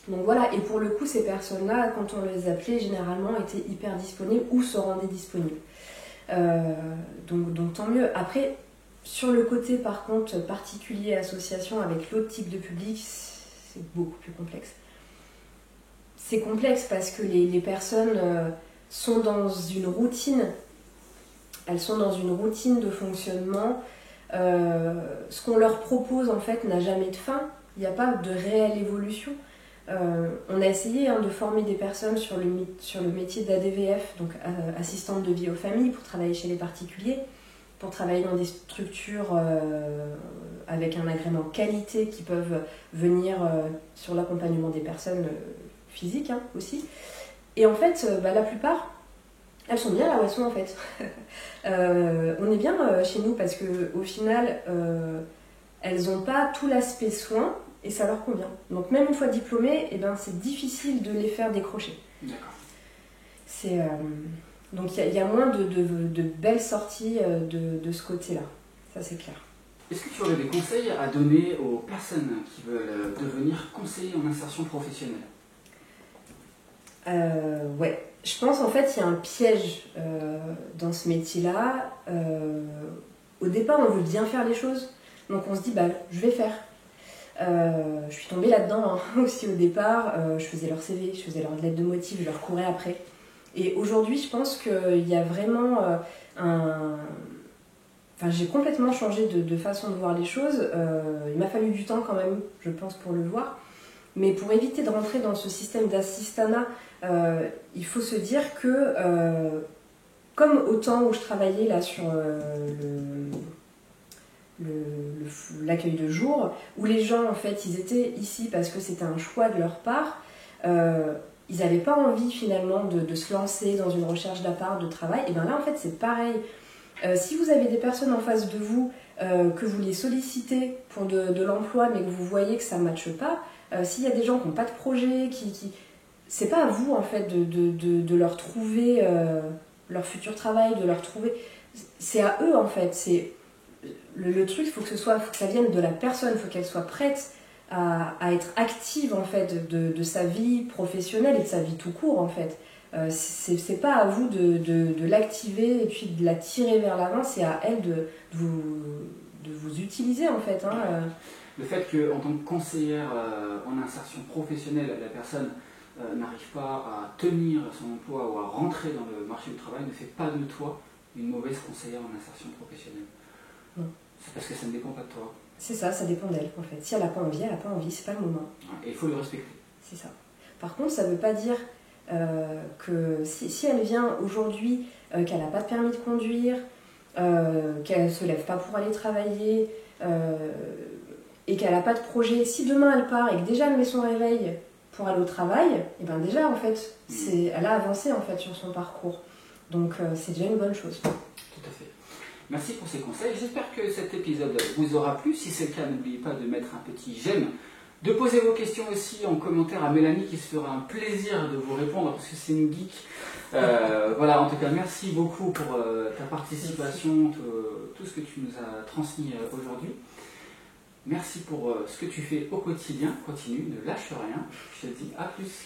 voilà. Et pour le coup, ces personnes-là, quand on les appelait, généralement étaient hyper disponibles ou se rendaient disponibles. Donc tant mieux. Après, sur le côté par contre particulier association avec l'autre type de public, c'est beaucoup plus complexe. C'est complexe parce que les personnes sont dans une routine. Elles sont dans une routine de fonctionnement. Ce qu'on leur propose en fait n'a jamais de fin. Il n'y a pas de réelle évolution. On a essayé de former des personnes sur le métier d'ADVF, donc assistante de vie aux familles, pour travailler chez les particuliers, pour travailler dans des structures avec un agrément qualité qui peuvent venir sur l'accompagnement des personnes physiques aussi. Et en fait, la plupart, elles sont bien là où elles sont en fait. On est bien chez nous parce qu'au final, elles n'ont pas tout l'aspect soin et ça leur convient. Donc même une fois diplômées, c'est difficile de les faire décrocher. D'accord. Donc il y a moins de belles sorties de ce côté-là. Ça c'est clair. Est-ce que tu aurais des conseils à donner aux personnes qui veulent devenir conseillers en insertion professionnelle ? Ouais, je pense en fait il y a un piège dans ce métier-là. Au départ, on veut bien faire les choses, donc on se dit je vais faire. Je suis tombée là-dedans aussi au départ. Je faisais leur CV, je faisais leur lettre de motif, je leur courais après. Et aujourd'hui, je pense qu'il y a vraiment j'ai complètement changé de façon de voir les choses. Il m'a fallu du temps quand même, je pense, pour le voir. Mais pour éviter de rentrer dans ce système d'assistanat, il faut se dire que, comme au temps où je travaillais là sur l'accueil de jour, où les gens en fait ils étaient ici parce que c'était un choix de leur part, ils n'avaient pas envie finalement de se lancer dans une recherche d'appart, de travail, et bien là en fait c'est pareil. Si vous avez des personnes en face de vous, que vous les sollicitez pour de l'emploi mais que vous voyez que ça ne matche pas, s'il y a des gens qui n'ont pas de projet, c'est pas à vous en fait de leur trouver leur futur travail, de leur trouver, c'est à eux en fait. C'est le truc, il faut que ça vienne de la personne, il faut qu'elle soit prête à être active en fait de sa vie professionnelle et de sa vie tout court en fait. C'est pas à vous de l'activer et puis de la tirer vers l'avant, c'est à elle de vous utiliser en fait. Le fait qu'en tant que conseillère en insertion professionnelle, la personne n'arrive pas à tenir son emploi ou à rentrer dans le marché du travail ne fait pas de toi une mauvaise conseillère en insertion professionnelle? Non. C'est parce que ça ne dépend pas de toi. C'est ça dépend d'elle en fait. Si elle n'a pas envie, elle n'a pas envie, c'est pas le moment. Et il faut le respecter. C'est ça. Par contre, ça ne veut pas dire que si elle vient aujourd'hui, qu'elle n'a pas de permis de conduire, qu'elle ne se lève pas pour aller travailler, et qu'elle n'a pas de projet, si demain elle part et que déjà elle met son réveil pour aller au travail, et bien déjà en fait, elle a avancé en fait sur son parcours. Donc c'est déjà une bonne chose. Tout à fait. Merci pour ces conseils. J'espère que cet épisode vous aura plu. Si c'est le cas, n'oubliez pas de mettre un petit j'aime, de poser vos questions aussi en commentaire à Mélanie qui se fera un plaisir de vous répondre parce que c'est une geek. Voilà, en tout cas, merci beaucoup pour ta participation, tout ce que tu nous as transmis aujourd'hui. Merci pour ce que tu fais au quotidien. Continue, ne lâche rien. Je te dis à plus.